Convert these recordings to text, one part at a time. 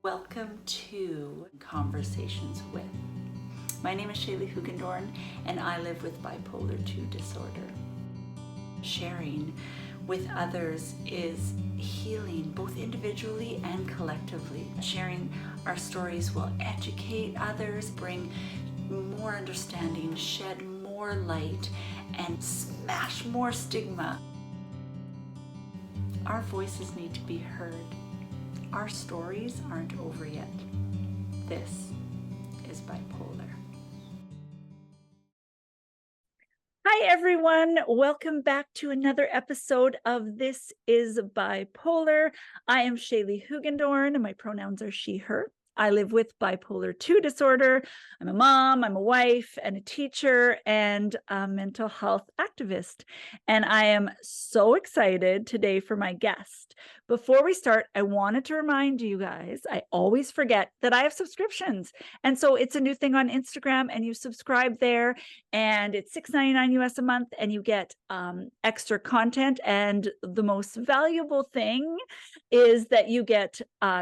Welcome to Conversations With. My name is Shaley Hoogendoorn, and I live with bipolar 2 disorder. Sharing with others is healing, both individually and collectively. Sharing our stories will educate others, bring more understanding, shed more light, and smash more stigma. Our voices need to be heard. Our stories aren't over yet. This is bipolar. Hi, everyone. Welcome back to another episode of This is Bipolar. I am Shaley Hoogendoorn, and my pronouns are she, her. I live with bipolar 2 disorder. I'm a mom, I'm a wife, and a teacher, and a mental health activist. And I am so excited today for my guest. Before we start, I wanted to remind you guys, I always forget that I have subscriptions. And so it's a new thing on Instagram, and you subscribe there, and it's $6.99 US a month, and you get extra content. And the most valuable thing is that you get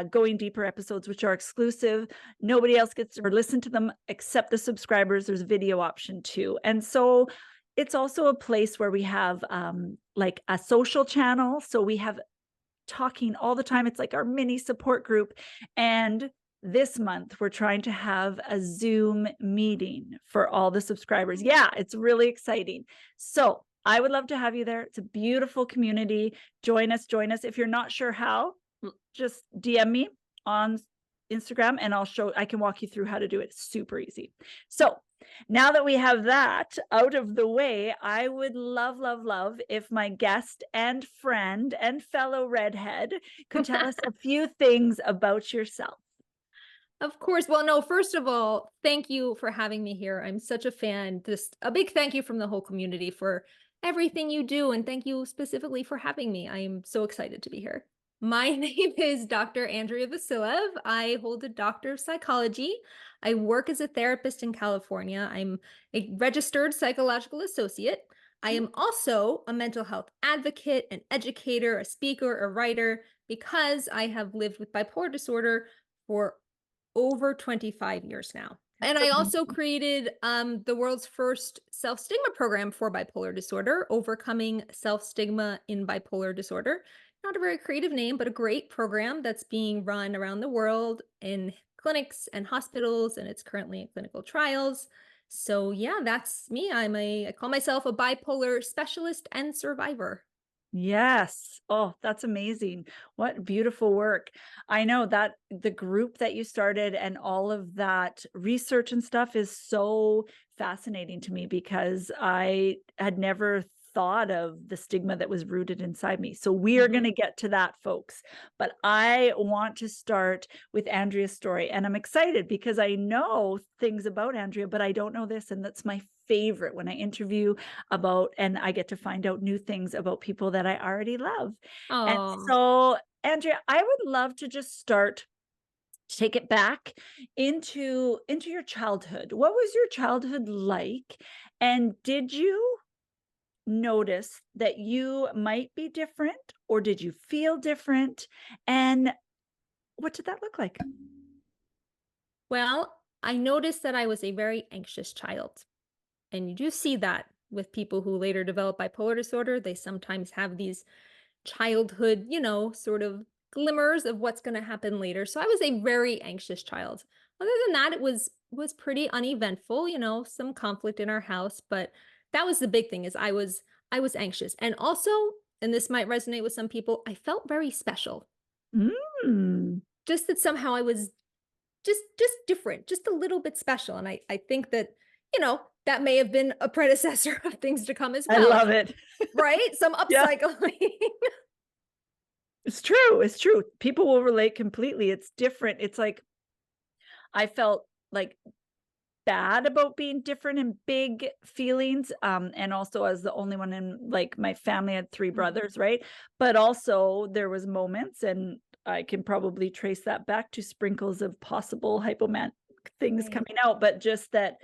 Going Deeper episodes, which are exclusive. Nobody else gets to listen to them except the subscribers. There's a video option too. And so it's also a place where we have like a social channel. So we have talking all the time. It's like our mini support group. And this month, we're trying to have a Zoom meeting for all the subscribers. Yeah, it's really exciting. So I would love to have you there. It's a beautiful community. Join us. If you're not sure how, just DM me on Instagram and I can walk you through how to do it. It's super easy. So now that we have that out of the way, I would love if my guest and friend and fellow redhead could tell us a few things about yourself. Of course. Well, no, first of all, thank you for having me here. I'm such a fan. Just a big thank you from the whole community for everything you do. And thank you specifically for having me. I am so excited to be here. My name is Dr. Andrea Vassilev. I hold a doctor of psychology. I work as a therapist in California. I'm a registered psychological associate. I am also a mental health advocate, an educator, a speaker, a writer, because I have lived with bipolar disorder for over 25 years now. And I also created the world's first self-stigma program for bipolar disorder, Overcoming Self-Stigma in Bipolar Disorder. Not a very creative name, but a great program that's being run around the world in clinics and hospitals, and it's currently in clinical trials. So yeah, that's me. I call myself a bipolar specialist and survivor. Yes. Oh, that's amazing. What beautiful work. I know that the group that you started and all of that research and stuff is so fascinating to me because I had never thought of the stigma that was rooted inside me. So we are going to get to that, folks. But I want to start with Andrea's story. And I'm excited because I know things about Andrea, but I don't know this. And that's my favorite when I interview about, and I get to find out new things about people that I already love. And Oh, so, Andrea, I would love to just start to take it back into your childhood. What was your childhood like? And did you notice that you might be different, or did you feel different? And what did that look like? well, I noticed that I was a very anxious child. And you do see that with people who later develop bipolar disorder. They sometimes have these childhood, sort of glimmers of what's going to happen later. So I was a very anxious child. Other than that, it was pretty uneventful, some conflict in our house, but that was the big thing is I was anxious. And also, and this might resonate with some people, I felt very special. Mm. Just that somehow I was just different, just a little bit special. And I think that, that may have been a predecessor of things to come as I well, love it. right? Some Yeah, upcycling. it's true. It's true. People will relate completely. It's different. It's like I felt like bad about being different and big feelings. And also as the only one in like my family, I had three brothers, right? But also there was moments, and I can probably trace that back to sprinkles of possible hypoman things Right. coming out, but just that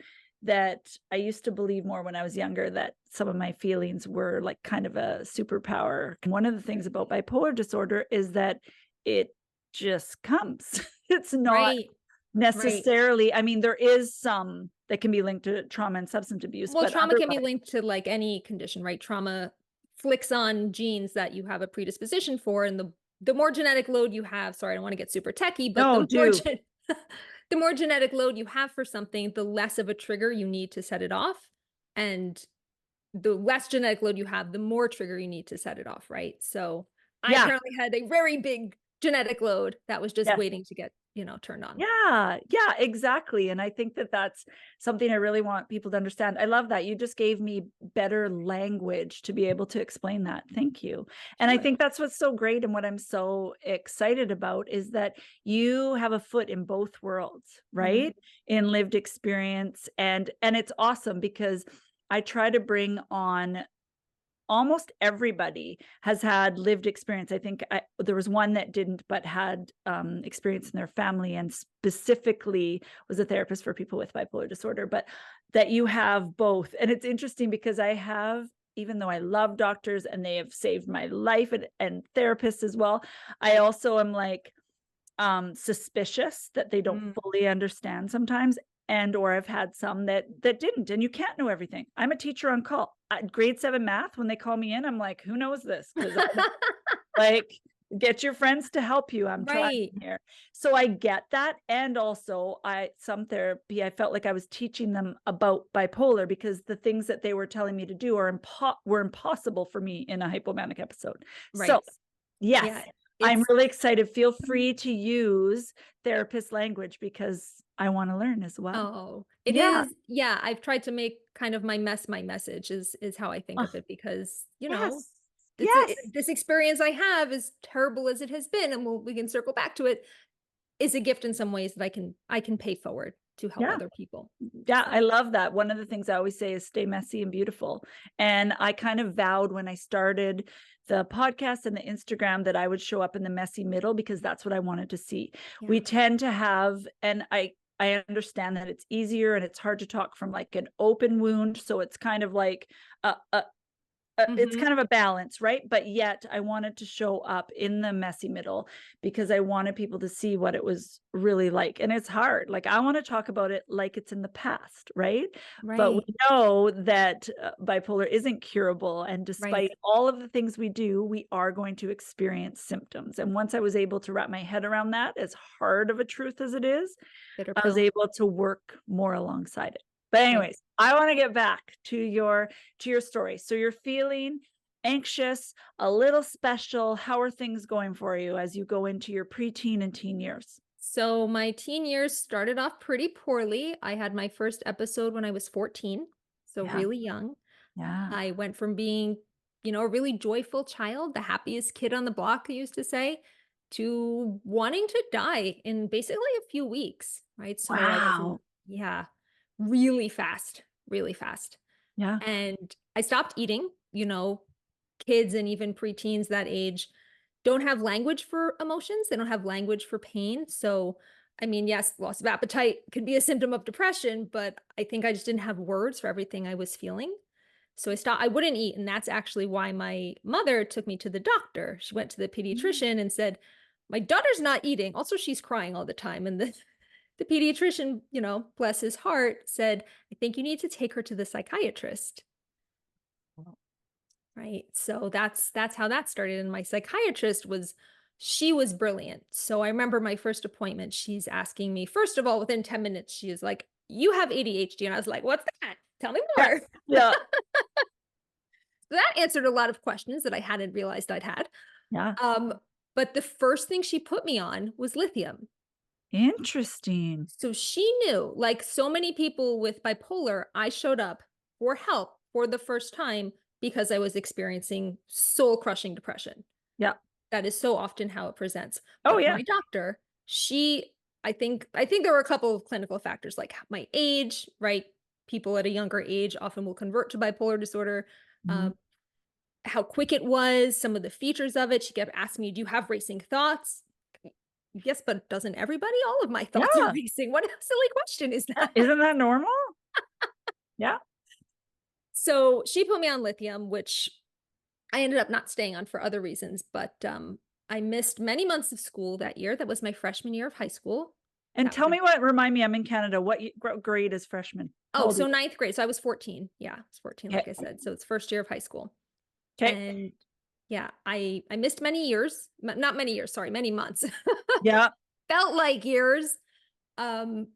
I used to believe more when I was younger that some of my feelings were like kind of a superpower. One of the things about bipolar disorder is that it just comes. It's not Right. Right. necessarily, I mean, there is some that can be linked to trauma and substance abuse, Well, but trauma can be otherwise, linked to like any condition, right? Trauma flicks on genes that you have a predisposition for, and the more genetic load you have, sorry, I don't want to get super techie, but no, do. the more genetic load you have for something, the less of a trigger you need to set it off. And the less genetic load you have, the more trigger you need to set it off, right? So I Yeah. apparently had a very big genetic load that was just Yes. waiting to get, turned on. Yeah, yeah, exactly. And I think that that's something I really want people to understand. I love that. You just gave me better language to be able to explain that. Thank you. And I Sure. think that's what's so great and what I'm so excited about is that you have a foot in both worlds, Mhm. right? In lived experience and it's awesome because I try to bring on almost everybody has had lived experience. I think there was one that didn't, but had experience in their family and specifically was a therapist for people with bipolar disorder, but that you have both. And it's interesting because I have, even though I love doctors and they have saved my life and therapists as well, I also am like, suspicious that they don't Mm. fully understand sometimes, and or I've had some that didn't, and you can't know everything. I'm a teacher on call. At grade 7 math, when they call me in, I'm like, who knows this? Because I don't like get your friends to help you. I'm trying Right. here. So I get that. And also some therapy, I felt like I was teaching them about bipolar because the things that they were telling me to do were impossible for me in a hypomanic episode. So Right. yes, Yeah. I'm It's really excited. Feel free to use therapist language because I want to learn as well. Oh, it Yeah. is. Yeah, I've tried to make kind of my mess my message is how I think Oh, of it because, yes. it's Yes. this experience I have, as terrible as it has been, and we can circle back to it, is a gift in some ways that I can pay forward to help Yeah. other people. Yeah, I So, love that. One of the things I always say is stay messy and beautiful. And I kind of vowed when I started the podcast and the Instagram that I would show up in the messy middle because that's what I wanted to see. yeah. We tend to have, and I understand that it's easier and it's hard to talk from like an open wound. So it's kind of like a it's Mhm. kind of a balance, right? But yet I wanted to show up in the messy middle because I wanted people to see what it was really like. And it's hard. Like I want to talk about it like it's in the past, right? But we Right. know that bipolar isn't curable. And Right. despite all of the things we do, we are going to experience symptoms. And once I was able to wrap my head around that, as hard of a truth as it is, Bitter I was pill. able to work more alongside it. But Right. anyways, I want to get back to your story. So you're feeling anxious, a little special. How are things going for you as you go into your preteen and teen years? So my teen years started off pretty poorly. I had my first episode when I was 14, so Yeah. really young. Yeah. I went from being, a really joyful child, the happiest kid on the block, I used to say, to wanting to die in basically a few weeks, right? So I was, Wow. yeah, really fast, really fast. Yeah. And I stopped eating, kids and even preteens that age don't have language for emotions. They don't have language for pain. So, I mean, yes, loss of appetite could be a symptom of depression, but I think I just didn't have words for everything I was feeling. So I wouldn't eat. And that's actually why my mother took me to the doctor. She went to the Mm. pediatrician and said, my daughter's not eating. Also, she's crying all the time. And the pediatrician, bless his heart, said, I think you need to take her to the psychiatrist. Right. So that's how that started. And my psychiatrist she was brilliant. So I remember my first appointment, she's asking me, first of all, within 10 minutes, she is like, you have ADHD. And I was like, what's that? Tell me Yeah. more. Yeah. So that answered a lot of questions that I hadn't realized I'd had. Yeah. Um, but the first thing she put me on was lithium. Interesting. So she knew, like so many people with bipolar, I showed up for help for the first time because I was experiencing soul crushing depression. Yeah. That is so often how it presents. Oh But yeah. my doctor, I think there were a couple of clinical factors like my age, right? People at a younger age often will convert to bipolar disorder. Mhm. Um, how quick it was, some of the features of it. She kept asking me, do you have racing thoughts? Yes, but doesn't everybody? All of my thoughts are Yeah. racing. What silly question is that? Isn't that normal? Yeah. So she put me on lithium, which I ended up not staying on for other reasons, but I missed many months of school that year. That was my freshman year of high school. And That tell was me remind me, I'm in Canada. What grade is freshman? How Oh, old are so you? ninth grade. So I was 14. Yeah, I was 14, Okay. like I said. So it's first year of high school. Okay. And yeah, I missed many years, not many years, sorry, many months. Yeah. Felt like years. Um,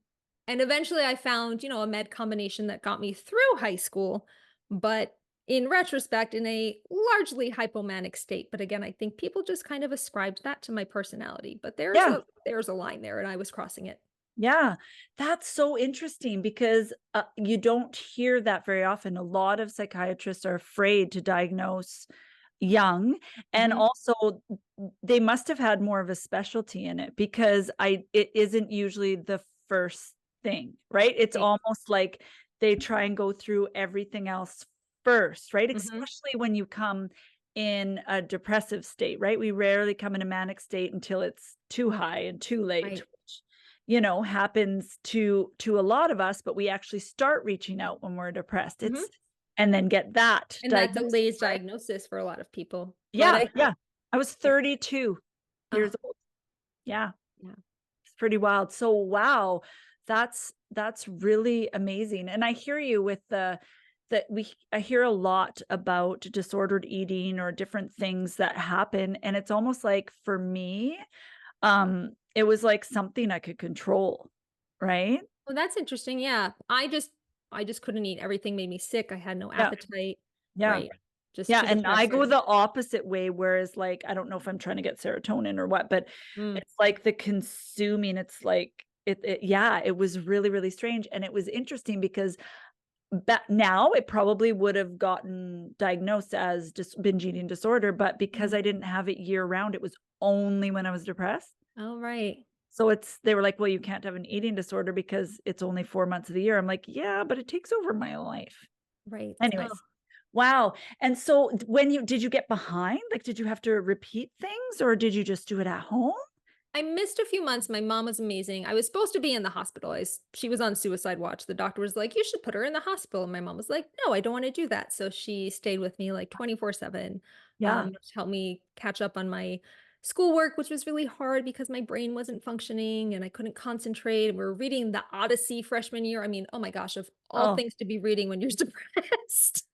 and eventually I found, a med combination that got me through high school, but in retrospect, in a largely hypomanic state. But again, I think people just kind of ascribed that to my personality. But Yeah. there's a line there, and I was crossing it. Yeah, that's so interesting because you don't hear that very often. A lot of psychiatrists are afraid to diagnose young, and Mhm. also they must have had more of a specialty in it because it isn't usually the first thing, right? It's Right. almost like they try and go through everything else first, right? Mhm. Especially when you come in a depressive state, right? We rarely come in a manic state until it's too high and too late, Right. which happens to a lot of us, but we actually start reaching out when we're depressed. Mhm. And then get that And that diagnosis, delays right? diagnosis for a lot of people. But Yeah, yeah. I was yeah. 32 Oh, years old. Yeah, yeah. it's pretty wild. So wow, that's really amazing. And I hear you with I hear a lot about disordered eating or different things that happen. And it's almost like for me, it was like something I could control, right? Well, that's interesting. Yeah. I just couldn't eat. Everything made me sick. I had no Yeah, appetite. yeah. Right. Just Yeah, too and I go depressed. the opposite way, whereas, like, I don't know if I'm trying to get serotonin or what, but Mm. it's like the consuming, it's like yeah, it was really, really strange, and it was interesting because now it probably would have gotten diagnosed as just binge eating disorder, but because Mm. I didn't have it year round, it was only when I was depressed. Oh, right. So they were like, "Well, you can't have an eating disorder because it's only 4 months of the year." I'm like, "Yeah, but it takes over my life." Right. Oh, Anyways. Wow. And so did you get behind? Like, did you have to repeat things or did you just do it at home? I missed a few months. My mom was amazing. I was supposed to be in the hospital. She was on suicide watch. The doctor was like, "You should put her in the hospital." And my mom was like, "No, I don't want to do that." So she stayed with me like 24/7, Yeah. to help me catch up on my schoolwork, which was really hard because my brain wasn't functioning and I couldn't concentrate. We were reading the Odyssey freshman year. I mean, oh my gosh, of all Oh. things to be reading when you're depressed.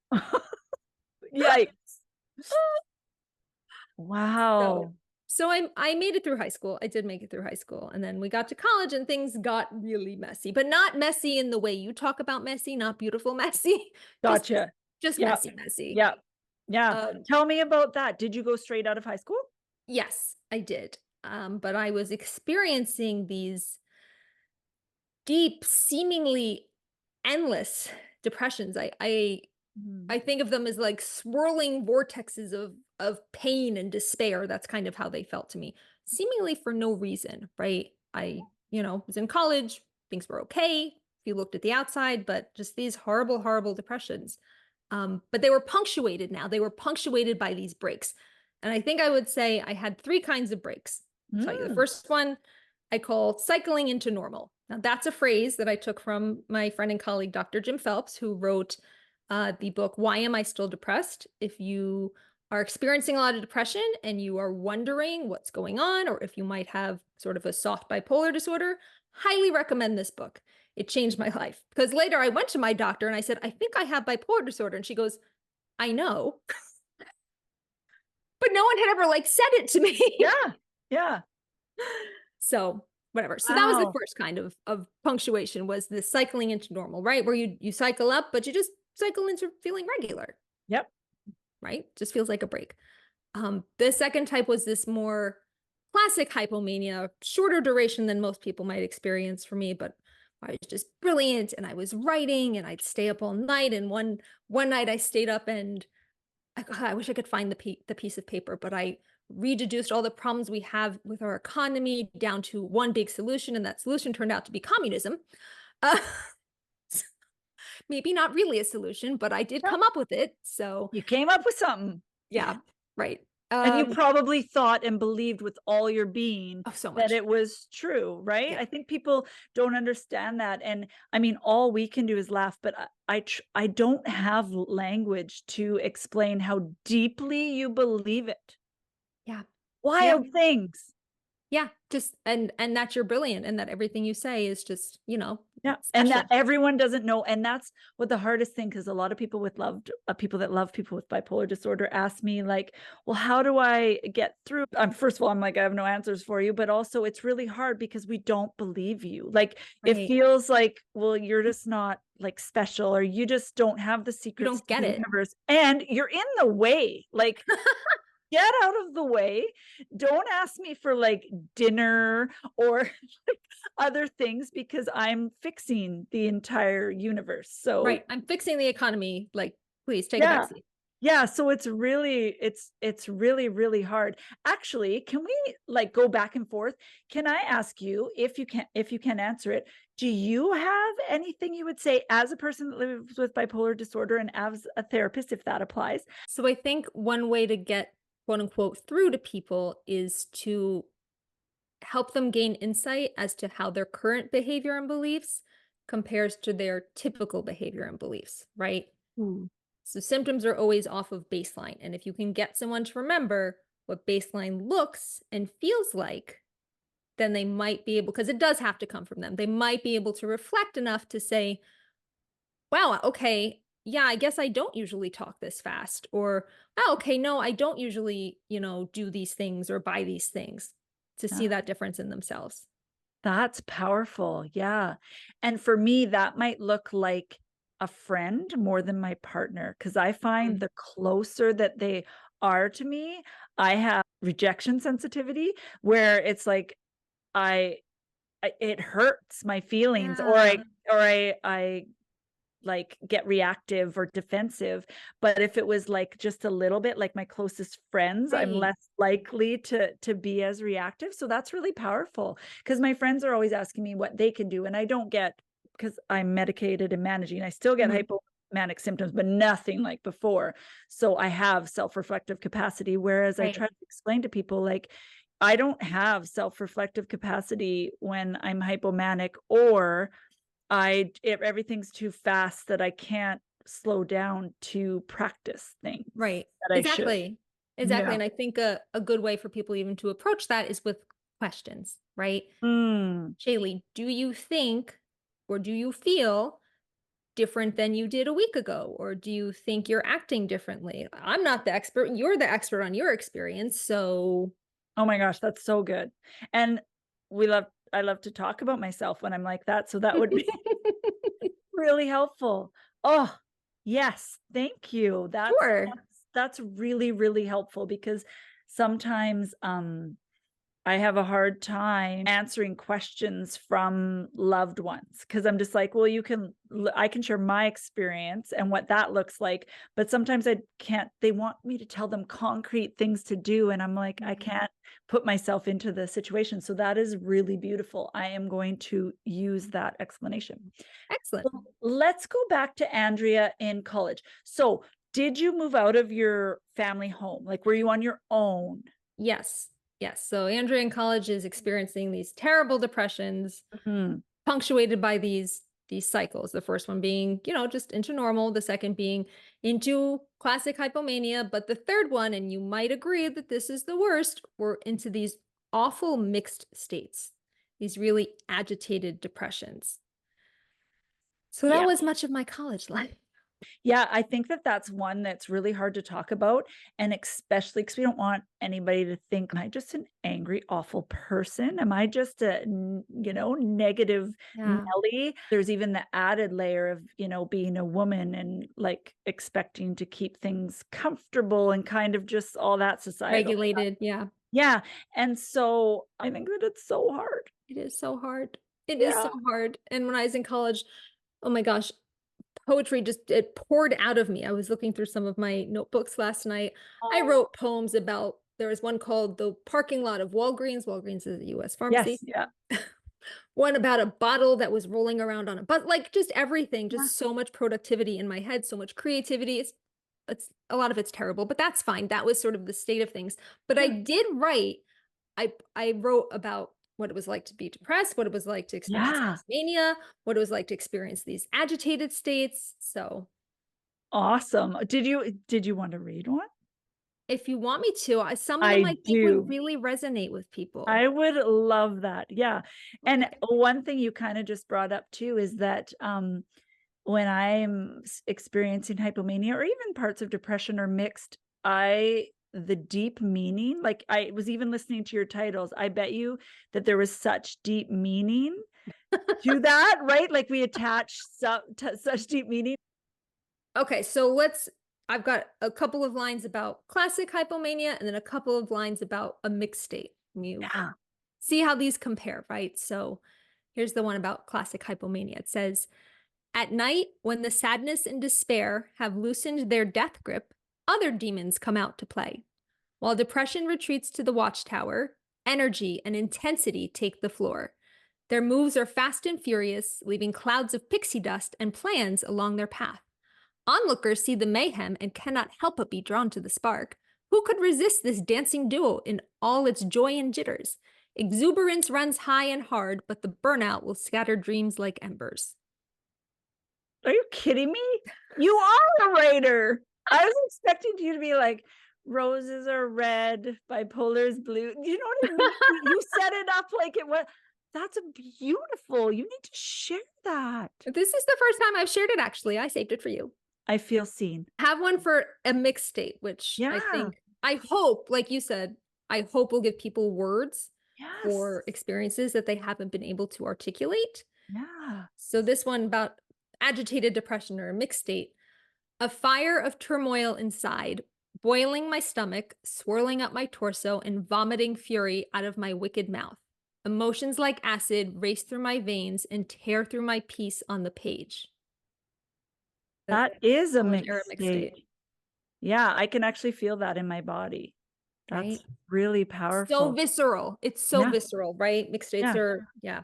Yikes. So Wow. so I made it through high school. I did make it through high school. And then we got to college and things got really messy, but not messy in the way you talk about messy, not beautiful messy, just Gotcha. just Yeah. messy, messy. Yeah. Yeah. Um, Tell me about that. Did you go straight out of high school? yes, I did. But I was experiencing these deep, seemingly endless depressions. I Mm. think of them as like swirling vortexes of pain and despair. That's kind of how they felt to me, seemingly for no reason, right? I was in college, things were okay if you looked at the outside, but just these horrible, horrible depressions. But they were punctuated now. They were punctuated by these breaks. And I think I would say I had three kinds of breaks. I'll tell you. The Mm. first one I call cycling into normal. Now, that's a phrase that I took from my friend and colleague, Dr. Jim Phelps, who wrote the book, Why Am I Still Depressed? If you are experiencing a lot of depression and you are wondering what's going on, or if you might have sort of a soft bipolar disorder, highly recommend this book. It changed my life because later I went to my doctor and I said, "I think I have bipolar disorder." And she goes, "I know, but no one had ever like said it to me." Yeah. Yeah. So whatever. So that was the Wow. first kind of punctuation, was this cycling into normal, right? Where you cycle up, but you just cycle into feeling regular, Yep. right? Just feels like a break. The second type was this more classic hypomania, shorter duration than most people might experience for me, but I was just brilliant and I was writing and I'd stay up all night. And one night I stayed up and I wish I could find the piece of paper, but I rededuced all the problems we have with our economy down to one big solution, and that solution turned out to be communism. Uh, maybe not really a solution, but I did Yep. come up with it. So You came up with something. yeah, right. And you probably thought and believed with all your being Oh, so that much. it was true, right? Yeah. I think people don't understand that. And I mean, all we can do is laugh, but I don't have language to explain how deeply you believe it. Yeah. wild things. Yeah, just and that you're brilliant and that everything you say is just, Yeah. And special. that everyone doesn't know. And that's what the hardest thing, because a lot of people with people that love people with bipolar disorder ask me like, well, how do I get through? First of all, I'm like, I have no answers for you, but also it's really hard because we don't believe you. Like it Right. feels like, well, you're just not like special, or you just don't have the You secrets don't to get the it. universe and you're in the way. Like get out of the way. Don't ask me for like dinner or like other things because I'm fixing the entire universe. So Right. I'm fixing the economy. Like, please take a back yeah. seat. Yeah, so it's really really hard. Actually, can we like go back and forth? Can I ask you, if you can answer it, do you have anything you would say as a person that lives with bipolar disorder and as a therapist, if that applies? So I think one way to get quote unquote through to people is to help them gain insight as to how their current behavior and beliefs compares to their typical behavior and beliefs, right? Ooh. So symptoms are always off of baseline. And if you can get someone to remember what baseline looks and feels like, then they might be able, because it does have to come from them, they might be able to reflect enough to say, wow, okay, yeah, I guess I don't usually talk this fast. Or, oh, okay, no, I don't usually, do these things or buy these things, to see Yeah. that difference in themselves. That's powerful. Yeah. And for me, that might look like a friend more than my partner, because I find Mm. the closer that they are to me, I have rejection sensitivity where it's like it hurts my feelings, or Yeah, I like get reactive or defensive. But if it was like just a little bit like my closest friends, I'm right. less likely to be as reactive. So that's really powerful, because my friends are always asking me what they can do, and I don't get, because I'm medicated and managing, I still get Mhm. hypomanic symptoms, but nothing like before. So I have self-reflective capacity, whereas I Right. try to explain to people like I don't have self-reflective capacity when I'm hypomanic, or if everything's too fast that I can't slow down to practice things Right. that I should. Exactly. Exactly. Yeah. And I think a good way for people even to approach that is with questions, right? Mm. Shaylee, do you think or do you feel different than you did a week ago? Or do you think you're acting differently? I'm not the expert. You're the expert on your experience. So, Oh my gosh, that's so good. And I love to talk about myself when I'm like that. So that would be really helpful. Oh, yes. Thank you. sure. That's really, really helpful, because sometimes I have a hard time answering questions from loved ones, because I'm just like, well, I can share my experience and what that looks like, but sometimes I can't, they want me to tell them concrete things to do. And I'm like, I can't put myself into the situation. So that is really beautiful. I am going to use that explanation. Excellent. Well, let's go back to Andrea in college. So did you move out of your family home? Like, were you on your own? Yes. Yes. So Andrea in college is experiencing these terrible depressions, Mhm. punctuated by these cycles. The first one being, just into normal, the second being into classic hypomania, but the third one, and you might agree that this is the worst, we're into these awful mixed states, these really agitated depressions. So that Yeah. was much of my college life. Yeah, I think that that's one that's really hard to talk about, and especially because we don't want anybody to think, "Am I just an angry, awful person? Am I just a, negative Yeah. Nelly?" There's even the added layer of, being a woman and like expecting to keep things comfortable and kind of just all that societal. Regulated. Yeah. Yeah, and so I think that it's so hard. It is so hard. It is so Yeah. hard. And when I was in college, oh my gosh, poetry just it poured out of me. I was looking through some of my notebooks last night. I Oh, wrote poems about there was one called The Parking Lot of Walgreens. Walgreens is a US pharmacy. yes, yeah. One about a bottle that was rolling around on a but like just everything, Yeah. just so much productivity in my head, so much creativity. It's a lot of it's terrible, but that's fine. That was sort of the state of things. But I Yeah. did write I wrote about what it was like to be depressed, what it was like to experience Yeah. mania, what it was like to experience these agitated states. So Awesome. Did you want to read one? If you want me to, some of them I I think would do. really resonate with people. I would love that. Yeah. And Okay. one thing you kind of just brought up too is that when I'm experiencing hypomania or even parts of depression are mixed, the deep meaning, like I was even listening to your titles, I bet you that there was such deep meaning to that, right? Like we attach such deep meaning. Okay, so I've got a couple of lines about classic hypomania and then a couple of lines about a mixed state. You Yeah. see how these compare, right? So here's the one about classic hypomania. It says, at night, when the sadness and despair have loosened their death grip, other demons come out to play. While depression retreats to the watchtower, energy and intensity take the floor. Their moves are fast and furious, leaving clouds of pixie dust and plans along their path. Onlookers see the mayhem and cannot help but be drawn to the spark. Who could resist this dancing duo in all its joy and jitters? Exuberance runs high and hard, but the burnout will scatter dreams like embers. Are you kidding me? You are a writer. I was expecting you to be like, roses are red, bipolar is blue. You know what I mean? You set it up like it was. That's beautiful. You need to share that. This is the first time I've shared it, actually. I saved it for you. I feel seen. Have one for a mixed state, which Yeah. I hope, like you said, I hope will give people words Yes. for experiences that they haven't been able to articulate. Yeah. So this one about agitated depression or a mixed state, a fire of turmoil inside, boiling my stomach, swirling up my torso, and vomiting fury out of my wicked mouth. Emotions like acid race through my veins and tear through my peace on the page. That is a College era mixed mixed state, state. Yeah, I can actually feel that in my body. right? That's really So powerful. visceral. It's so Yeah. visceral, right? Mixed states Yeah. are, yeah.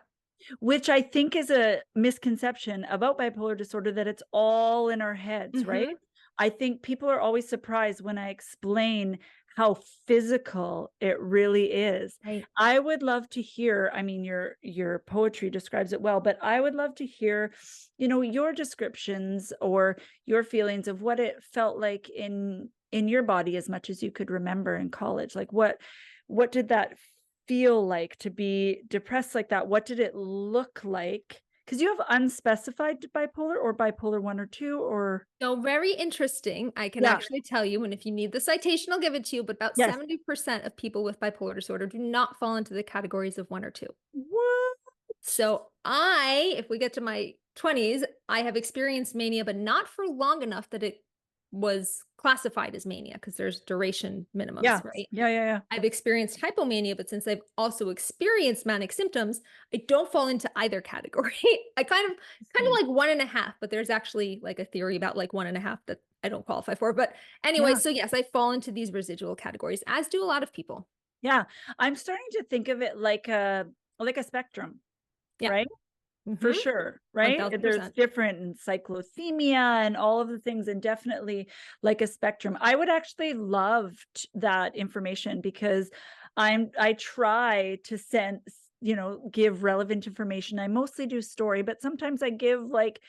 Which I think is a misconception about bipolar disorder, that it's all in our heads, right? Mm-hmm. I think people are always surprised when I explain how physical it really is. Right. I would love to hear, I mean, your poetry describes it well, but I would love to hear, your descriptions or your feelings of what it felt like in your body as much as you could remember in college. Like what did that feel like to be depressed like that? What did it look like? Because you have unspecified bipolar or bipolar 1 or 2 or So very interesting. I can yeah. actually tell you, and if you need the citation, I'll give it to you, but about Yes. 70% of people with bipolar disorder do not fall into the categories of 1 or 2. What? So if we get to my 20s, I have experienced mania, but not for long enough that it was classified as mania because there's duration minimums, Yeah. right? Yeah. I've experienced hypomania, but since I've also experienced manic symptoms, I don't fall into either category. I kind of like 1.5, but there's actually like a theory about like 1.5 that I don't qualify for. But anyway, Yeah. so yes, I fall into these residual categories, as do a lot of people. Yeah. I'm starting to think of it like a spectrum, Yeah. right? For Mm-hmm. sure, right? There's 1000%. different cyclothemia and all of the things, and definitely like a spectrum. I would actually love that information because I try to give relevant information. I mostly do story, but sometimes I give like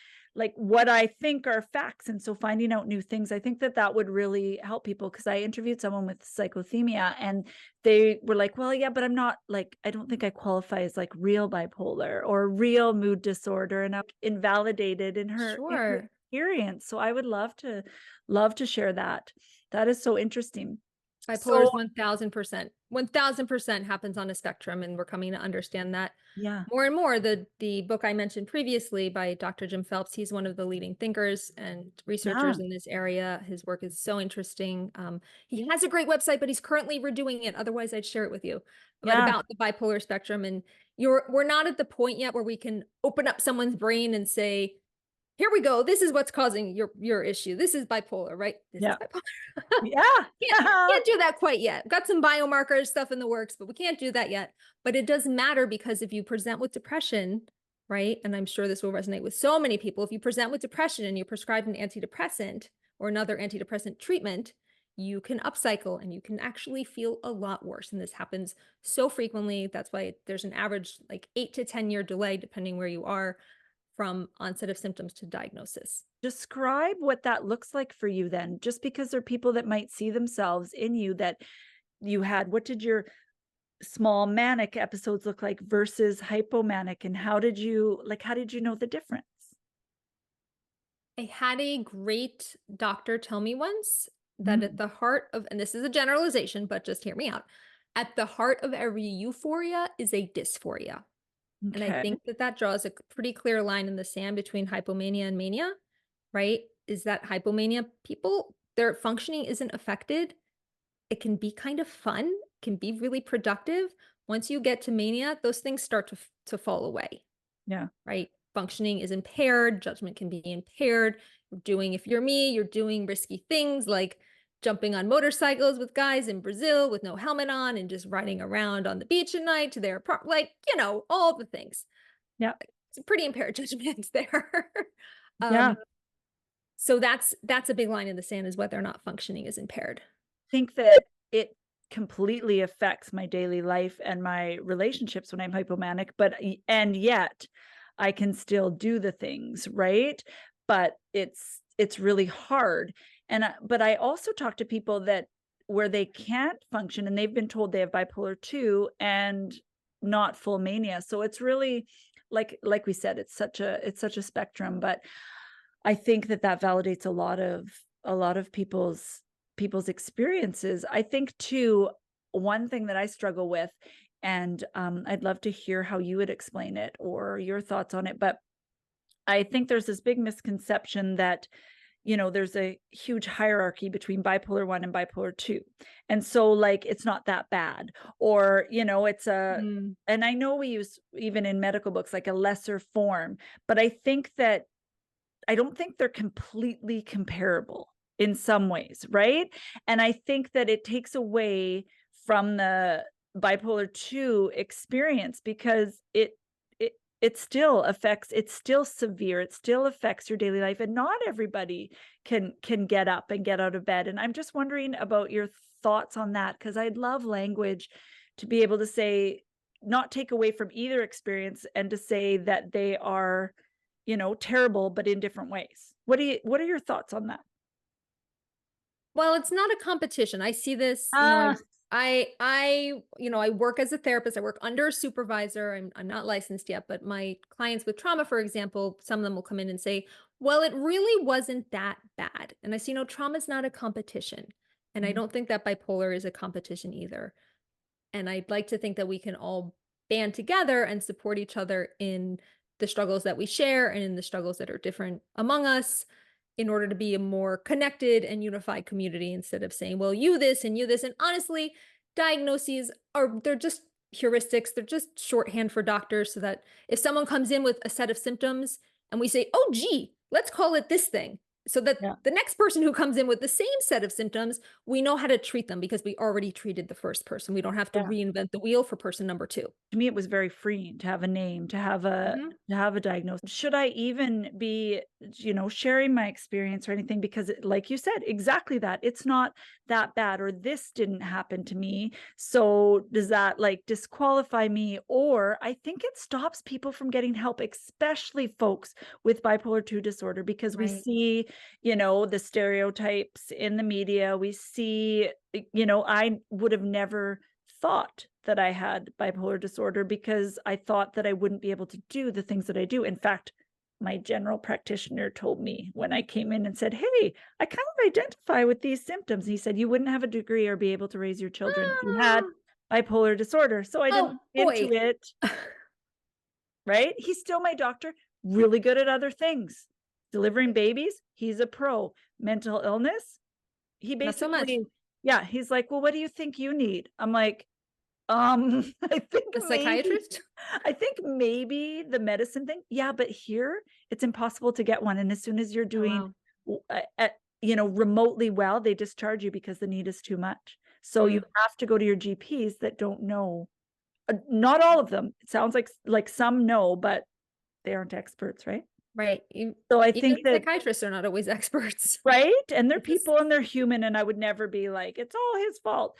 what I think are facts. And so finding out new things, I think that would really help people, because I interviewed someone with cyclothemia and they were like, well, yeah, but I'm not like, I don't think I qualify as like real bipolar or real mood disorder. And I'm invalidated in her Sure. experience. So I would love to share that. That is so interesting. Bipolar So is 1000%. 1000% happens on a spectrum, and we're coming to understand that yeah, more and more. The book I mentioned previously by Dr. Jim Phelps, he's one of the leading thinkers and yeah, researchers in this area. His work is so interesting. He has a great website, but he's currently redoing it. Otherwise, I'd share it with you. But yeah, about the bipolar spectrum, and we're not at the point yet where we can open up someone's brain and say, here we go. This is what's causing your issue. This is bipolar, right? This is yeah, bipolar. yeah. Can't do that quite yet. Got some biomarkers stuff in the works, but we can't do that yet. But it does matter, because if you present with depression, right? And I'm sure this will resonate with so many people. If you present with depression and you're prescribed an antidepressant or another antidepressant treatment, you can upcycle and you can actually feel a lot worse. And this happens so frequently. That's why there's an average like 8 to 10 year delay, depending where you are, from onset of symptoms to diagnosis. Describe what that looks like for you then, just because there are people that might see themselves in you that you had. What did your small manic episodes look like versus hypomanic, and how did you know the difference? I had a great doctor tell me once that at the heart of, and this is a generalization, but just hear me out, at the heart of every euphoria is a dysphoria. And I Okay. think that that draws a pretty clear line in the sand between hypomania and mania, right? Is that hypomania people, their functioning isn't affected. It can be kind of fun, can be really productive. Once you get to mania, those things start to fall away, Yeah. right? Functioning is impaired, judgment can be impaired. If you're me, you're doing risky things like jumping on motorcycles with guys in Brazil with no helmet on and just riding around on the beach at night to their, like, all the things. Yeah. It's a pretty impaired judgment there. Yeah. So that's a big line in the sand, is whether or not functioning is impaired. Think that it completely affects my daily life and my relationships when I'm hypomanic, but and yet I can still do the things, right? But it's really hard. And but I also talk to people that where they can't function and they've been told they have bipolar 2 and not full mania. So it's really like we said, it's such a spectrum, but I think that validates a lot of people's experiences. I think too, one thing that I struggle with, and I'd love to hear how you would explain it or your thoughts on it, but I think there's this big misconception that there's a huge hierarchy between bipolar 1 and bipolar 2. And so like it's not that bad, or it's Mm. and I know we use even in medical books like a lesser form, but I don't think they're completely comparable in some ways, right? And I think that it takes away from the bipolar 2 experience because it still affects, it's still severe, it still affects your daily life, and not everybody can get up and get out of bed. And I'm just wondering about your thoughts on that, because I'd love language to be able to say, not take away from either experience, and to say that they are terrible, but in different ways. What are your thoughts on that? Well, it's not a competition. I see this, Ah, I work as a therapist. I work under a supervisor. I'm not licensed yet, but my clients with trauma, for example, some of them will come in and say, well, it really wasn't that bad. And I say, no, trauma is not a competition. And I mm, don't think that bipolar is a competition either. And I'd like to think that we can all band together and support each other in the struggles that we share and in the struggles that are different among us, in order to be a more connected and unified community, instead of saying, well, you this and you this. And honestly, diagnoses they're just heuristics. They're just shorthand for doctors, so that if someone comes in with a set of symptoms and we say, oh, gee, let's call it this thing, so that yeah. the next person who comes in with the same set of symptoms, we know how to treat them because we already treated the first person. We don't have to Yeah. reinvent the wheel for person number two. To me, it was very freeing to have a name, Mhm. to have a diagnosis. Should I even be, sharing my experience or anything? Because like you said, exactly that. It's not that bad, or this didn't happen to me. So does that like disqualify me? Or I think it stops people from getting help, especially folks with bipolar 2 disorder, because we Right. see, the stereotypes in the media. We see, I would have never thought that I had bipolar disorder because I thought that I wouldn't be able to do the things that I do. In fact, my general practitioner told me when I came in and said, "Hey, I kind of identify with these symptoms." He said, "You wouldn't have a degree or be able to raise your children if you had Ah, bipolar disorder." So I didn't oh look into boy. it, right? He's still my doctor, really good at other things. Delivering babies, he's a pro. Mental illness, he Not so much. basically, yeah, he's like, "Well, what do you think you need?" I'm like, I think A maybe psychiatrist? the medicine thing. Yeah, but here it's impossible to get one. And as soon as you're Oh, doing, wow. remotely well, they discharge you because the need is too much. So you Mm, have to go to your GPs that don't know. Not all of them. It sounds like some know, but they aren't experts, right? right. So I Even think that, psychiatrists are not always experts. right, and they're It's just people and they're human, and I would never be like it's all his fault.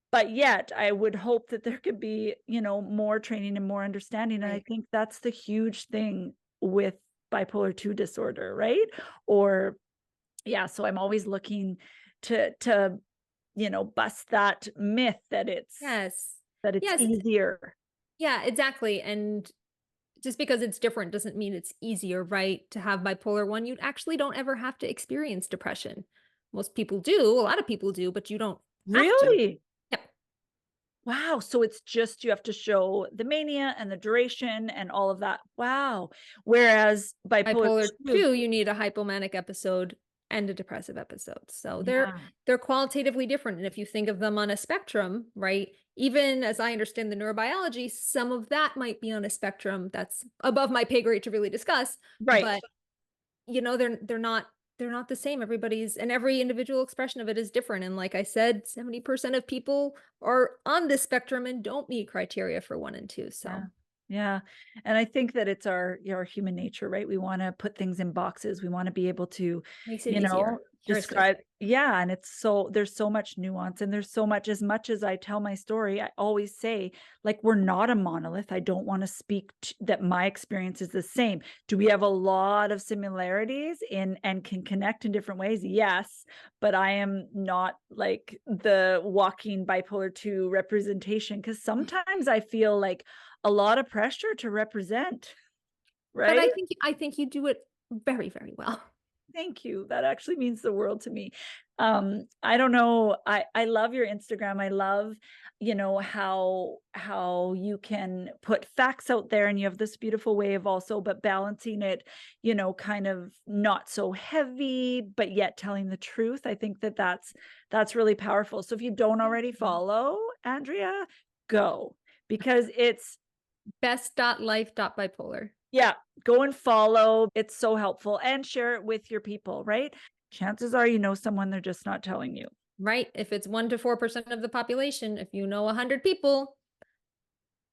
But yet I would hope that there could be, more training and more understanding. And I right. think that's the huge thing with bipolar 2 disorder, right? Or yeah, so I'm always looking to bust that myth that Yes. it's Yes. easier. Yeah, exactly. And just because it's different doesn't mean it's easier, right? To have bipolar 1, you actually don't ever have to experience depression. Most people do, a lot of people do, but you don't have to. Really? Yep. Wow. So it's just you have to show the mania and the duration and all of that. Wow. Whereas bipolar Bipolar 2, 2, you need a hypomanic episode and a depressive episode. So yeah, they're qualitatively different. And if you think of them on a spectrum, right? Even as I understand the neurobiology, some of that might be on a spectrum that's above my pay grade to really discuss. right. But they're not the same. Every individual expression of it is different. And like I said, 70% of people are on this spectrum and don't meet criteria for 1 and 2. Yeah. So Yeah. And I think that it's our human nature, right? We want to put things in boxes. We want to be able to, makes it easier. Heuristic. describe. Yeah. And there's so much nuance and there's so much, as much as I tell my story, I always say, like, we're not a monolith. I don't want to speak that my experience is the same. Do we have a lot of similarities and can connect in different ways? Yes. But I am not like the walking bipolar 2 representation, because sometimes I feel like a lot of pressure to represent, But right? I think you do it very, very well. Thank you. That actually means the world to me. I don't know. I love your Instagram. I love, how you can put facts out there, and you have this beautiful way of also, but balancing it, kind of not so heavy, but yet telling the truth. I think that that's really powerful. So if you don't already follow Andrea, go, because it's Best.life.bipolar. yeah, go and follow. It's so helpful, and share it with your people, right? Chances are someone, they're just not telling you, Right? If it's 1 to 4% of the population, if you know 100 people,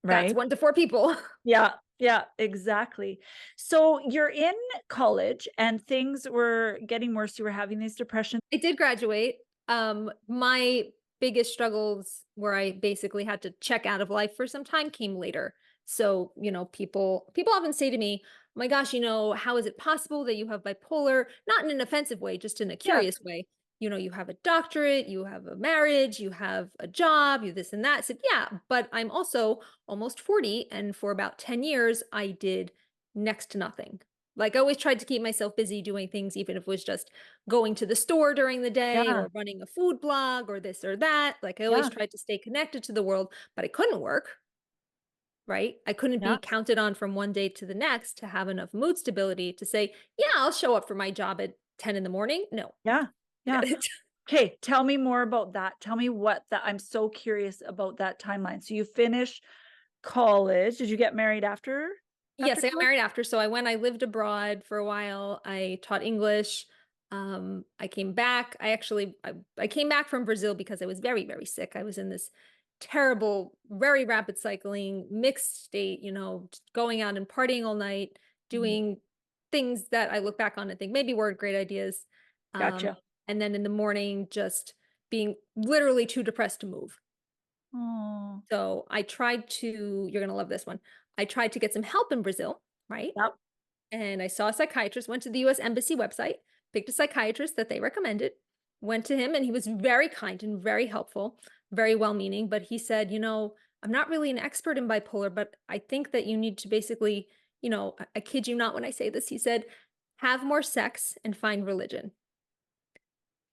that's right? 1 to 4 people. Yeah, yeah, exactly. So you're in college and things were getting worse. You were having these depressions. I did graduate. My biggest struggles where I basically had to check out of life for some time came later. So, people often say to me, "Oh my gosh, how is it possible that you have bipolar?" Not in an offensive way, just in a Yeah, curious way. You have a doctorate, you have a marriage, you have a job, you this and that. I said, yeah, but I'm also almost 40. And for about 10 years, I did next to nothing. Like I always tried to keep myself busy doing things, even if it was just going to the store during the day yeah, or running a food blog or this or that. Like I always yeah, tried to stay connected to the world, but I couldn't work, right? I couldn't yeah, be counted on from one day to the next to have enough mood stability to say, yeah, I'll show up for my job at 10 in the morning. No, yeah, yeah. forget it. Okay, tell me more about that. Tell me what that, I'm so curious about that timeline. So you finish college. Did you get married after Yes, I got college? married after. So I lived abroad for a while. I taught English. I came back. I came back from Brazil because I was very, very sick. I was in this terrible, very rapid cycling, mixed state, just going out and partying all night, Mhm. doing things that I look back on and think maybe weren't great ideas. Um, Gotcha. and then in the morning, just being literally too depressed to move. Oh, So you're going to love this one. I tried to get some help in Brazil, right? yep. And I saw a psychiatrist, went to the US Embassy website, picked a psychiatrist that they recommended, went to him, and he was very kind and very helpful, very well meaning. But he said, I'm not really an expert in bipolar, but I think that you need to basically, I kid you not when I say this, he said, have more sex and find religion.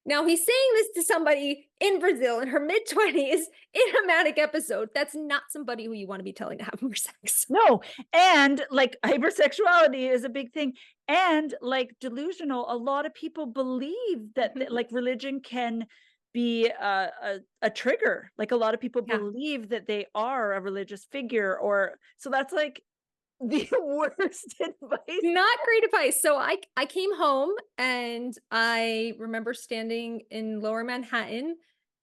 Now he's saying this to somebody in Brazil in her mid-20s in a manic episode. That's not somebody who you want to be telling to have more sex. No, and like hypersexuality is a big thing, and like delusional. A lot of people believe that like religion can be a trigger. Like a lot of people Yeah. believe that they are a religious figure, or so that's like the worst advice. Not great advice. So I came home and I remember standing in Lower Manhattan.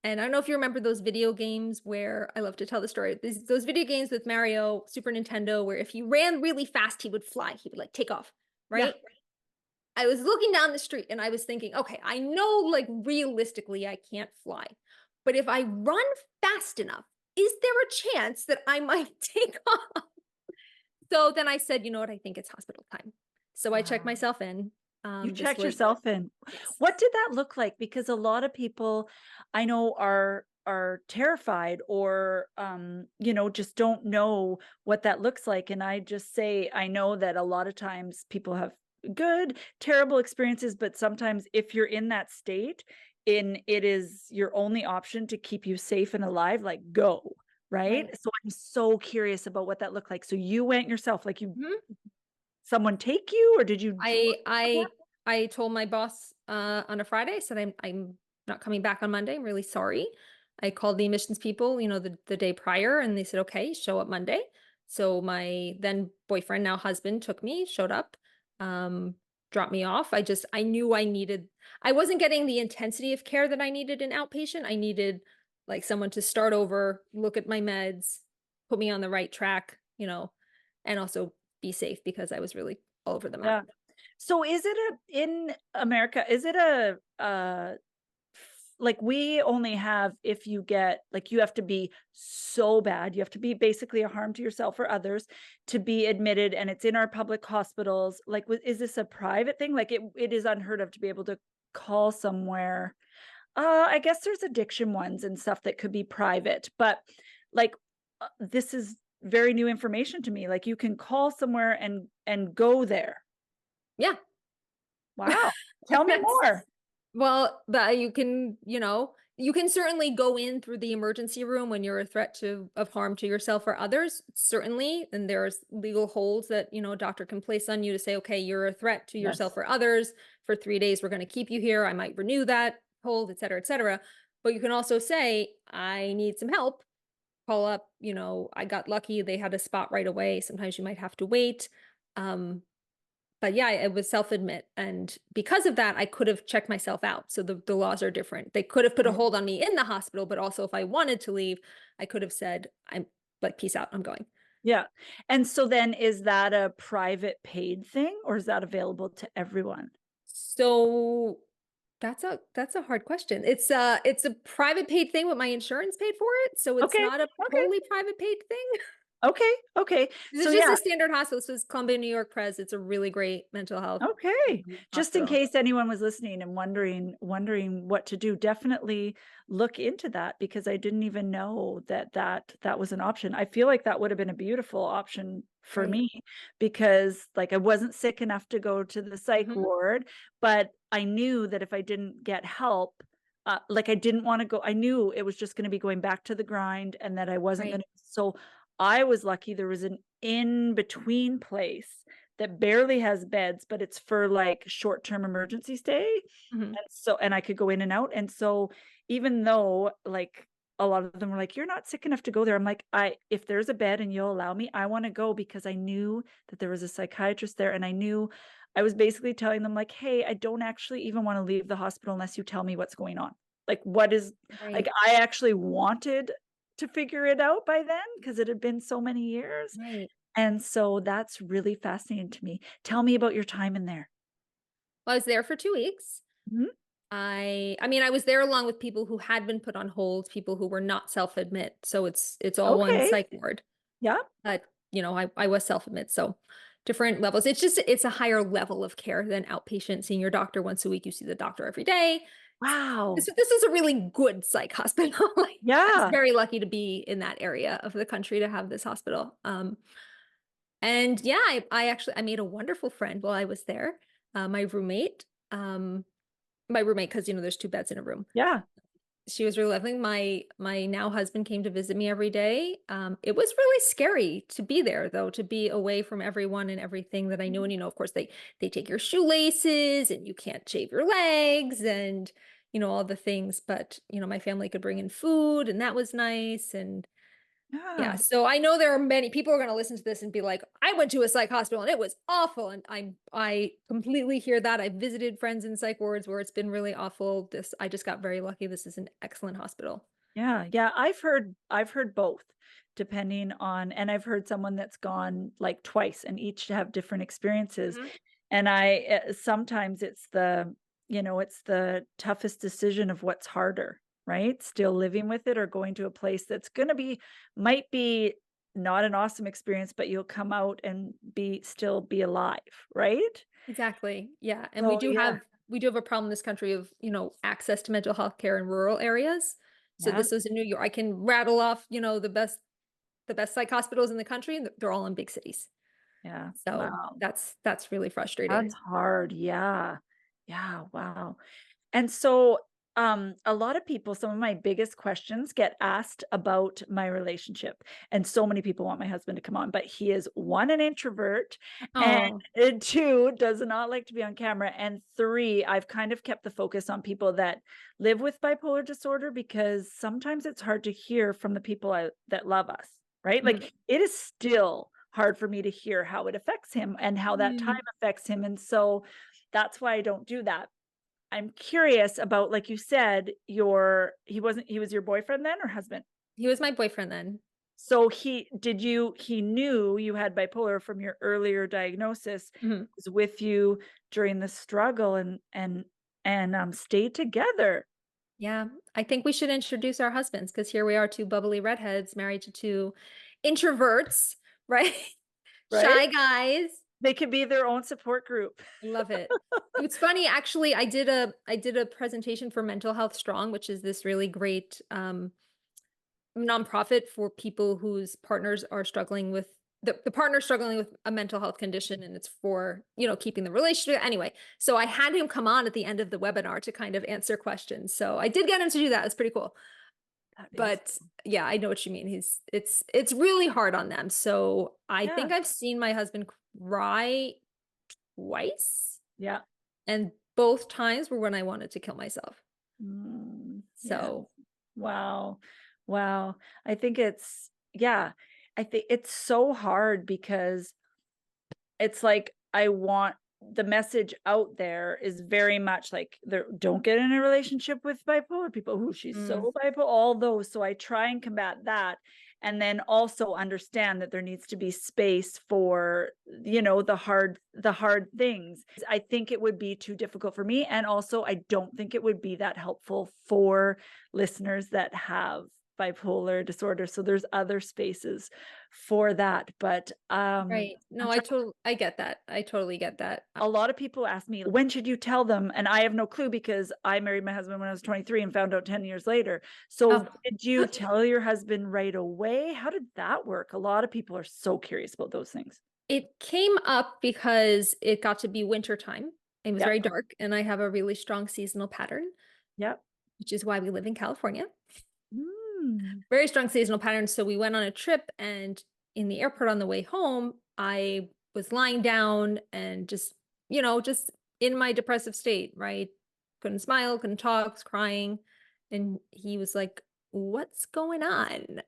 And I don't know if you remember those video games where I love to tell the story. Those video games with Mario, Super Nintendo, where if you ran really fast, he would fly. He would like take off, Yeah, right? I was looking down the street and I was thinking, okay, I know like realistically I can't fly. But if I run fast enough, is there a chance that I might take off? So then I said, you know what, I think it's hospital time. So I checked Wow. myself in. You This checked was, yourself in. yes. What did that look like? Because a lot of people I know are terrified or just don't know what that looks like. And I just say I know that a lot of times people have good, terrible experiences, but sometimes if you're in that state, it is your only option to keep you safe and alive, like go, right? Right. So I'm so curious about what that looked like. So you went yourself, like you Mhm. someone take you or did you drive I somewhere? I I told my boss on a Friday, I said I'm not coming back on Monday. I'm really sorry. I called the admissions people, the day prior, and they said, okay, show up Monday. So my then boyfriend, now husband, took me, showed up, um, dropped me off. I knew I wasn't getting the intensity of care that I needed in outpatient. I needed like someone to start over, look at my meds, put me on the right track, and also be safe because I was really all over the map. Yeah. So is it in America, is it a like we only have if you get like you have to be so bad, you have to be basically a harm to yourself or others to be admitted, and it's in our public hospitals. Like is this a private thing? Like it is unheard of to be able to call somewhere. I guess there's addiction ones and stuff that could be private, but like this is very new information to me. Like you can call somewhere and go there. Yeah. Wow. Tell me That's more. well, you can certainly go in through the emergency room when you're a threat of harm to yourself or others, certainly. And there's legal holds that, a doctor can place on you to say, okay, you're a threat to yourself Yes. or others for 3 days. We're going to keep you here. I might renew that hold, et cetera, et cetera. But you can also say, I need some help. Call up, I got lucky. They had a spot right away. Sometimes you might have to wait. Um, but yeah, it was self-admit. And because of that, I could have checked myself out. So the laws are different. They could have put a Right. hold on me in the hospital, but also if I wanted to leave, I could have said, I'm like, peace out, I'm going. Yeah. And so then is that a private paid thing or is that available to everyone? So that's a hard question. It's a private paid thing, but my insurance paid for it. So it's Okay. not a Okay. totally private paid thing. Okay. Okay. So It's just yeah. a standard hospital. This is Columbia, New York Pres. It's a really great mental health Okay. Just in hospital. case anyone was listening and wondering what to do, definitely look into that because I didn't even know that was an option. I feel like that would have been a beautiful option for Right. me because like I wasn't sick enough to go to the psych Hmm. ward, but I knew that if I didn't get help, like I didn't want to go, I knew it was just going to be going back to the grind and that I wasn't Right. going to. So I was lucky there was an in between place that barely has beds, but it's for like short-term emergency stay. Hmm. And I could go in and out. And so even though like a lot of them were like, you're not sick enough to go there. I'm like, if there's a bed and you'll allow me, I want to go because I knew that there was a psychiatrist there. And I was basically telling them like, hey, I don't actually even want to leave the hospital unless you tell me what's going on. Like what is like Right. I actually wanted to figure it out by then because it had been so many years. Right. And so that's really fascinating to me. Tell me about your time in there. Well, I was there for 2 weeks. Mhm. I mean, I was there along with people who had been put on hold, people who were not self-admit. So it's all one Okay. psych ward. Yeah. But I was self-admit, so different levels. It's a higher level of care than outpatient seeing your doctor once a week. You see the doctor every day. Wow. This is a really good psych hospital. Like, I was Yeah. very lucky to be in that area of the country to have this hospital. And yeah, I made a wonderful friend while I was there. My roommate, because there's two beds in a room. Yeah. She was really lovely. My now husband came to visit me every day. It was really scary to be there, though, to be away from everyone and everything that I knew. And of course, they take your shoelaces, and you can't shave your legs, and all the things. But my family could bring in food, and that was nice. And yeah, Yeah. so I know there are many people are going to listen to this and be like, I went to a psych hospital and it was awful. And I completely hear that. I visited friends in psych wards where it's been really awful. I just got very lucky. This is an excellent hospital. Yeah. Yeah. I've heard both depending on, and I've heard someone that's gone like twice and each have different experiences. Mhm. And sometimes it's the toughest decision of what's harder, right? Still living with it or going to a place that's going to might be not an awesome experience, but you'll come out and still be alive, right? Exactly. Yeah. And So yeah, we do have a problem in this country of, access to mental health care in rural areas. So yeah, this was in New York. I can rattle off, the best psych hospitals in the country, and they're all in big cities. yeah. So Wow. that's really frustrating. That's hard. Yeah. Yeah. Wow. And so, a lot of people, some of my biggest questions get asked about my relationship. And so many people want my husband to come on, but he is one, an introvert, and Oh, two, does not like to be on camera. And three, I've kind of kept the focus on people that live with bipolar disorder because sometimes it's hard to hear from the people that love us, right? mhm. Like it is still hard for me to hear how it affects him and how that time Mm. affects him. And so that's why I don't do that. I'm curious about, like you said, he was your boyfriend then or husband? He was my boyfriend then. So he knew you had bipolar from your earlier diagnosis, Mhm. was with you during the struggle and stayed together, Yeah, I think we should introduce our husbands because here we are, two bubbly redheads married to two introverts, right? right? Shy guys. They could be their own support group. Love it. It's funny, actually, I did a presentation for Mental Health Strong, which is this really great nonprofit for people whose partners are struggling with the partner struggling with a mental health condition, and it's for keeping the relationship anyway. So I had him come on at the end of the webinar to kind of answer questions, so I did get him to do that. It's pretty cool. That is But yeah, I know what you mean. It's really hard on them. So I yeah, think I've seen my husband cry twice, yeah. and both times were when I wanted to kill myself. Yeah. So Wow. Wow. I think it's yeah, I think it's so hard because it's like I want the message out there is very much like there don't get in a relationship with bipolar people. Who she's mm, so bipolar, all those. So I try and combat that. And then also understand that there needs to be space for, the hard things. I think it would be too difficult for me. And also I don't think it would be that helpful for listeners that have bipolar disorder. So there's other spaces for that. But right. I'm No, I trying. totally I get that. I totally get that. A lot of people ask me, when should you tell them? And I have no clue because I married my husband when I was 23 and found out 10 years later. So Oh, did you tell your husband right away? How did that work? A lot of people are so curious about those things. it came up because it got to be winter time. It was Yeah. very dark, and I have a really strong seasonal pattern, Yeah. which is why we live in California. Mm. Very strong seasonal pattern. So we went on a trip, and in the airport on the way home, I was lying down and just in my depressive state, right? Couldn't smile, couldn't talk, was crying. And he was like, "What's going on?"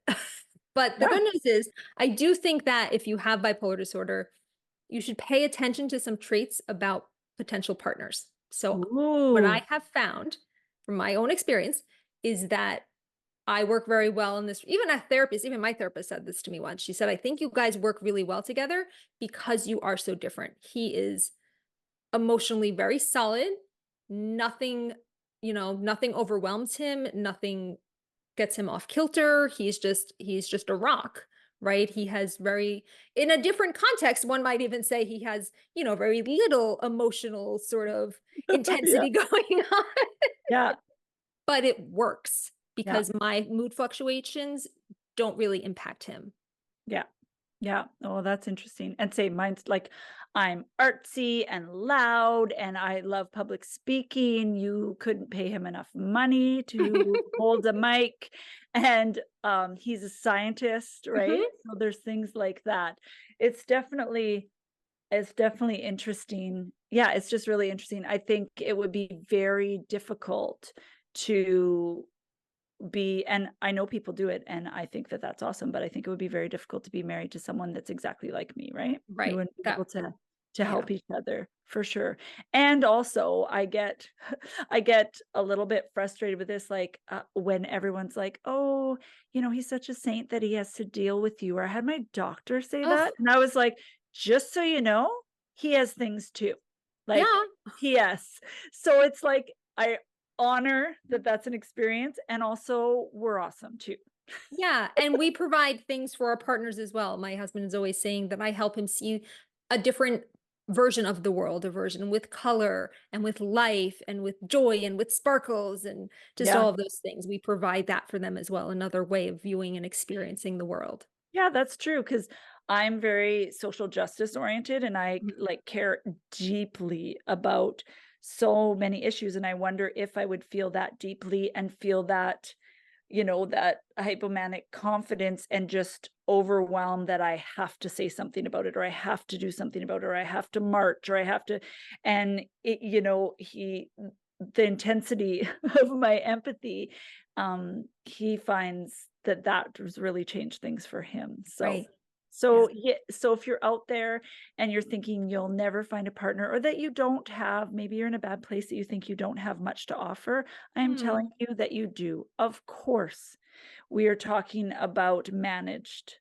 But the Yeah. good news is, I do think that if you have bipolar disorder, you should pay attention to some traits about potential partners. So, what Ooh. I have found from my own experience is that I work very well in this. Even my therapist said this to me once. She said, I think you guys work really well together because you are so different. He is emotionally very solid. Nothing, nothing overwhelms him. Nothing gets him off kilter. He's just a rock, right? He has in a different context, one might even say he has, very little emotional sort of Yeah. intensity going on, Yeah. but it works Yeah. because my mood fluctuations don't really impact him. Yeah. Yeah. Oh, that's interesting. And say mine's like I'm artsy and loud and I love public speaking. You couldn't pay him enough money to hold a mic. And he's a scientist, right? Mhm. So there's things like that. It's definitely interesting. Yeah, it's just really interesting. I think it would be very difficult to and I know people do it, and I think that that's awesome, but I think it would be very difficult to be married to someone that's exactly like me, right? We Right. wouldn't be That, able to yeah. help each other for sure. And also, I get I get a little bit frustrated with this, like when everyone's like, "Oh, he's such a saint that he has to deal with you." Or I had my doctor say Oh, that, and I was like, "Just so you know, he has things too." Like, yeah. yes. So it's like I honor that that's an experience, and also we're awesome too. Yeah, and we provide things for our partners as well. My husband is always saying that I help him see a different version of the world, a version with color and with life and with joy and with sparkles and just Yeah. all of those things. We provide that for them as well, another way of viewing and experiencing the world. Yeah, that's true. Because 'cause I'm very social justice oriented, and I, Mhm. like, care deeply about so many issues, and I wonder if I would feel that deeply and feel that, that hypomanic confidence and just overwhelmed that I have to say something about it, or I have to do something about it, or I have to march, or I have to, and it, the intensity of my empathy, he finds that that has really changed things for him. So Right. Yeah. yeah, so if you're out there and you're thinking you'll never find a partner, or that you don't have, maybe you're in a bad place that you think you don't have much to offer, I am Hmm. telling you that you do. Of course, we are talking about managed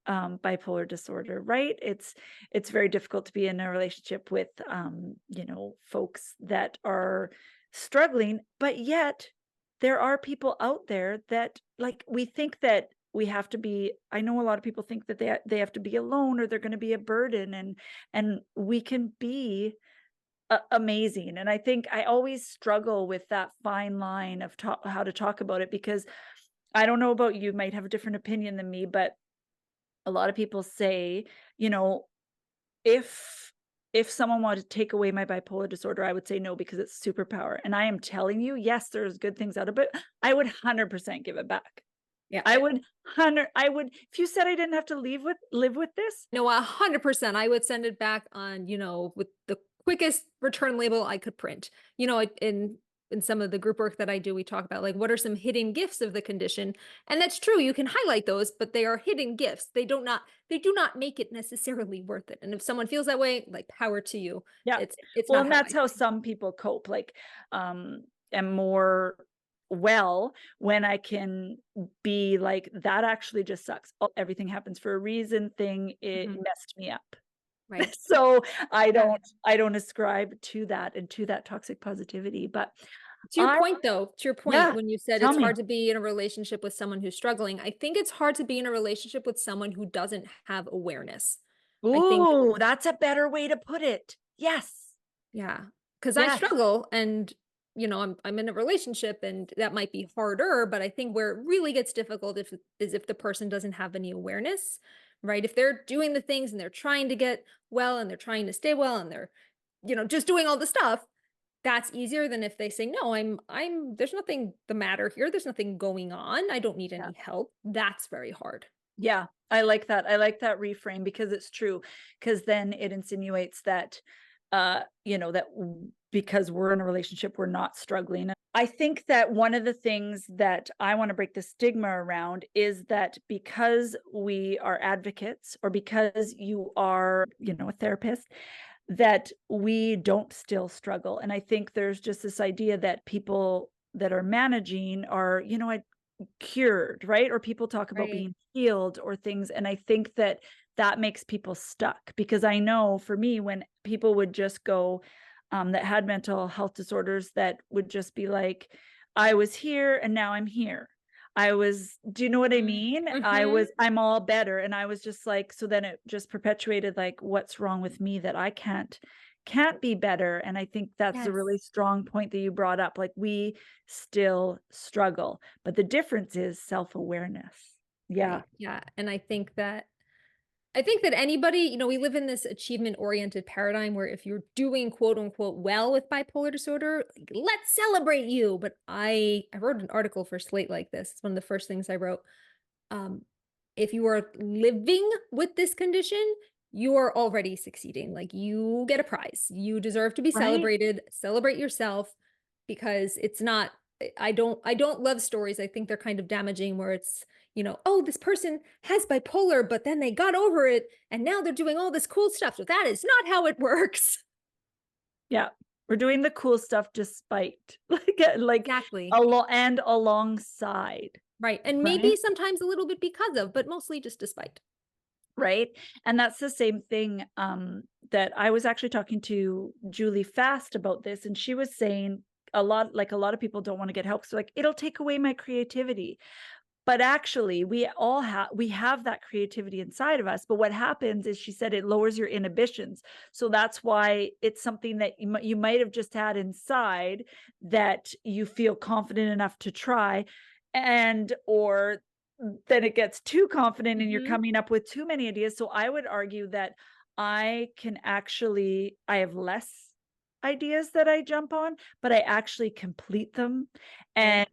bipolar disorder, right? It's very difficult to be in a relationship with folks that are struggling, but yet there are people out there that, like, we think that we have to be, I know a lot of people think that they have to be alone or they're going to be a burden, and we can be amazing. And I think I always struggle with that fine line of how to talk about it, because I don't know about you, might have a different opinion than me, but a lot of people say, you know, if if someone wanted to take away my bipolar disorder, I would say no because it's superpower. And I am telling you, yes, there's good things out of it. I would 100% give it back. Yeah. I would, if you said I didn't have to live with this. No, 100%. I would send it back on, with the quickest return label I could print. In some of the group work that I do, we talk about like what are some hidden gifts of the condition. And that's true. You can highlight those, but they are hidden gifts. They do not make it necessarily worth it. And if someone feels that way, like power to you. Yeah. It's Well, not and how that's I how think. some people cope, like, and more well when I can be like, that actually just sucks. Oh, everything happens for a reason thing. It Mhm. messed me up. Right. So Yeah. I don't ascribe to that and to that toxic positivity. But To your I point, though, to your point, yeah, when you said tell it's me. hard to be in a relationship with someone who's struggling, I think it's hard to be in a relationship with someone who doesn't have awareness. I think, Ooh, that's a better way to put it. Yes. yeah, because I Yes. struggle and I'm in a relationship and that might be harder, but I think where it really gets difficult is if the person doesn't have any awareness, right? If they're doing the things and they're trying to get well and they're trying to stay well and they're, just doing all the stuff, that's easier than if they say, "No, there's nothing the matter here. There's nothing going on. I don't need Yeah. any help." That's very hard. Yeah, I like that. I like that reframe because it's true. Because then it insinuates that, because we're in a relationship, we're not struggling. I think that one of the things that I want to break the stigma around is that because we are advocates, or because you are, a therapist, that we don't still struggle. And I think there's just this idea that people that are managing are, cured, right? Or people talk about Right. being healed or things. And I think that that makes people stuck, because I know for me, when people would just go, that had mental health disorders, that would just be like, I was here and now I'm here. Do you know what I mean? Mm-hmm. I'm all better. And I was just like, so then it just perpetuated, like, what's wrong with me that I can't be better. And I think that's a Yes. really strong point that you brought up. Like, we still struggle, but the difference is self-awareness. Yeah. Right. Yeah. And I think that anybody, we live in this achievement oriented paradigm where if you're doing quote unquote well with bipolar disorder, like, let's celebrate you. But I wrote an article for Slate like this. It's one of the first things I wrote. Um, if you are living with this condition, you are already succeeding. Like you get a prize. You deserve to be Right? celebrated. Celebrate yourself because it's not I don't love stories. I think they're kind of damaging where it's, oh, this person has bipolar, but then they got over it and now they're doing all this cool stuff. So that is not how it works. Yeah. We're doing the cool stuff despite, like Exactly. and alongside, Right. And right? maybe sometimes a little bit because of, but mostly just despite. Right? And that's the same thing, that I was actually talking to Julie Fast about this, and she was saying a lot of people don't want to get help. So, like, it'll take away my creativity. But actually, we have that creativity inside of us. But what happens is, she said, it lowers your inhibitions. So that's why it's something that you might have just had inside that you feel confident enough to try, and or then it gets too confident and you're coming up with too many ideas. So I would argue that I have less ideas that I jump on, but I actually complete them and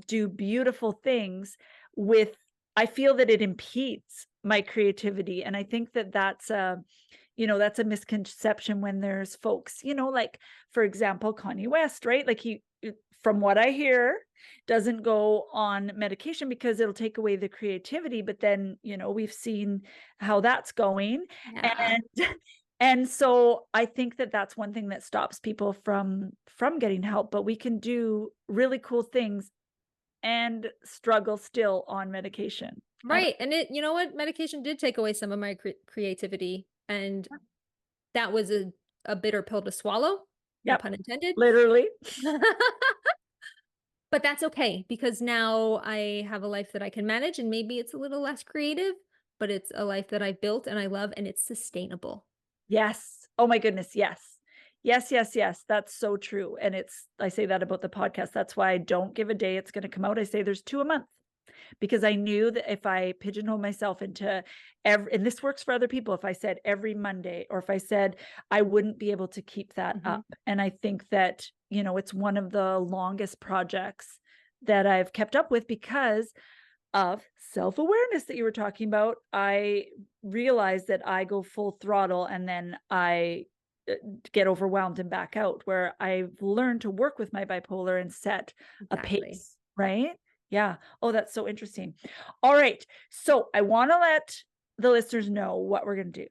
do beautiful things with. I feel that it impedes my creativity, and I think that that's a misconception when there's folks, like, for example, Kanye West, right? Like, he, from what I hear, doesn't go on medication because it'll take away the creativity, but then, we've seen how that's going. Yeah. And so I think that that's one thing that stops people from getting help. But we can do really cool things and struggle still on medication. Right. And you know what? Medication did take away some of my creativity. And that was a bitter pill to swallow. No Yep, pun intended. literally. But that's okay, because now I have a life that I can manage, and maybe it's a little less creative, but it's a life that I built and I love, and it's sustainable. Yes. Oh my goodness. Yes. Yes, yes, yes. That's so true. And I say that about the podcast. That's why I don't give a day it's going to come out. I say there's 2 a month, because I knew that if I pigeonhole myself into and this works for other people, if I said every Monday, or if I said, I wouldn't be able to keep that up. And I think that, it's one of the longest projects that I've kept up with because of self-awareness that you were talking about. I realized that I go full throttle and then I get overwhelmed and back out, where I've learned to work with my bipolar and set a pace, right? Yeah. Oh, that's so interesting. All right. So I want to let the listeners know what we're going to do.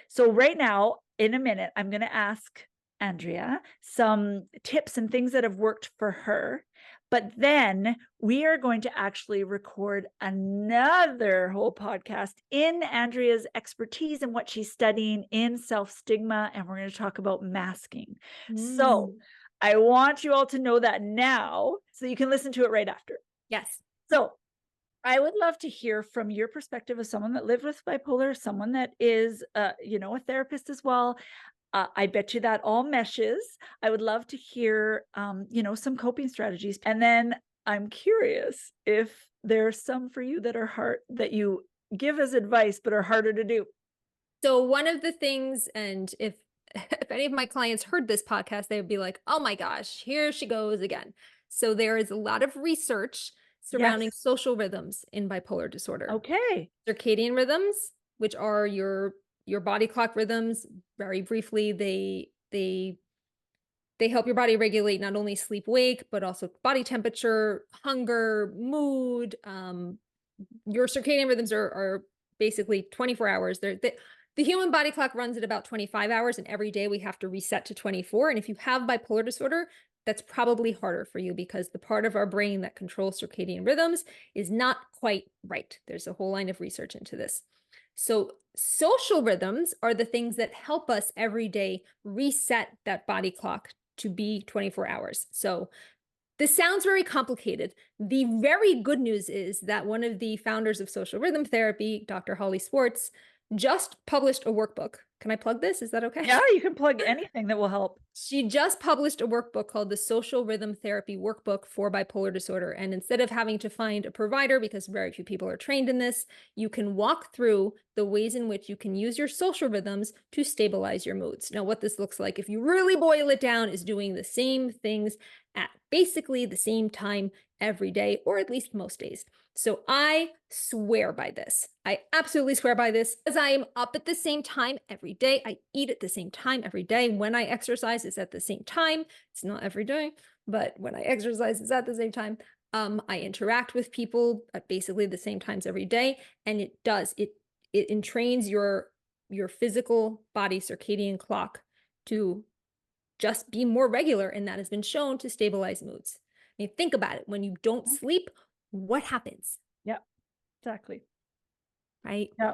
So right now, in a minute, I'm going to ask Andrea some tips and things that have worked for her. But then we are going to actually record another whole podcast in Andrea's expertise and what she's studying in self-stigma. And we're going to talk about masking. So I want you all to know that now, so you can listen to it right after. Yes. So I would love to hear from your perspective as someone that lived with bipolar, someone that is, a therapist as well. I bet you that all meshes. I would love to hear, some coping strategies. And then I'm curious if there's some for you that are hard, that you give as advice, but are harder to do. So one of the things, and if any of my clients heard this podcast, they would be like, oh my gosh, here she goes again. So there is a lot of research surrounding social rhythms in bipolar disorder. Okay. Circadian rhythms, which are your body clock rhythms. Very briefly, they help your body regulate not only sleep wake, but also body temperature, hunger, mood. Your circadian rhythms are basically 24 hours. The human body clock runs at about 25 hours, and every day we have to reset to 24. And if you have bipolar disorder, that's probably harder for you, because the part of our brain that controls circadian rhythms is not quite right. There's a whole line of research into this. So social rhythms are the things that help us every day reset that body clock to be 24 hours. So this sounds very complicated. The very good news is that one of the founders of social rhythm therapy, Dr. Holly Swartz, just published a workbook. Can I plug this? Is that okay? Yeah, you can plug anything that will help. She just published a workbook called the Social Rhythm Therapy Workbook for Bipolar Disorder. And instead of having to find a provider, because very few people are trained in this, you can walk through the ways in which you can use your social rhythms to stabilize your moods. Now, what this looks like, if you really boil it down, is doing the same things at basically the same time every day, or at least most days. So I swear by this. I absolutely swear by this, as I am up at the same time every day. I eat at the same time every day. When I exercise, it's at the same time. It's not every day, but when I exercise, it's at the same time. I interact with people at basically the same times every day, and it entrains your physical body circadian clock to just be more regular, and that has been shown to stabilize moods. I mean, think about it. When you don't sleep, what happens? Yeah, exactly. Right? Yeah.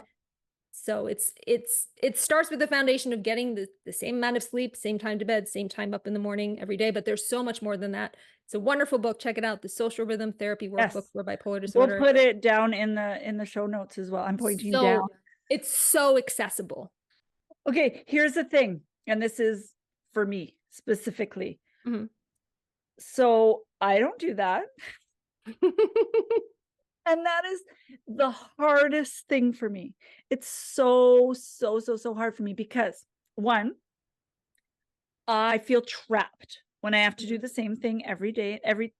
So it starts with the foundation of getting the same amount of sleep, same time to bed, same time up in the morning every day. But there's so much more than that. It's a wonderful book. Check it out. The Social Rhythm Therapy Workbook Yes. for Bipolar We'll Disorder. put it down in the show notes as well. I'm pointing down. So it's so accessible. Okay, here's the thing, and this is for me specifically. Mm-hmm. So I don't do that. And that is the hardest thing for me. It's so hard for me because one, I feel trapped when I have to do the same thing every day, every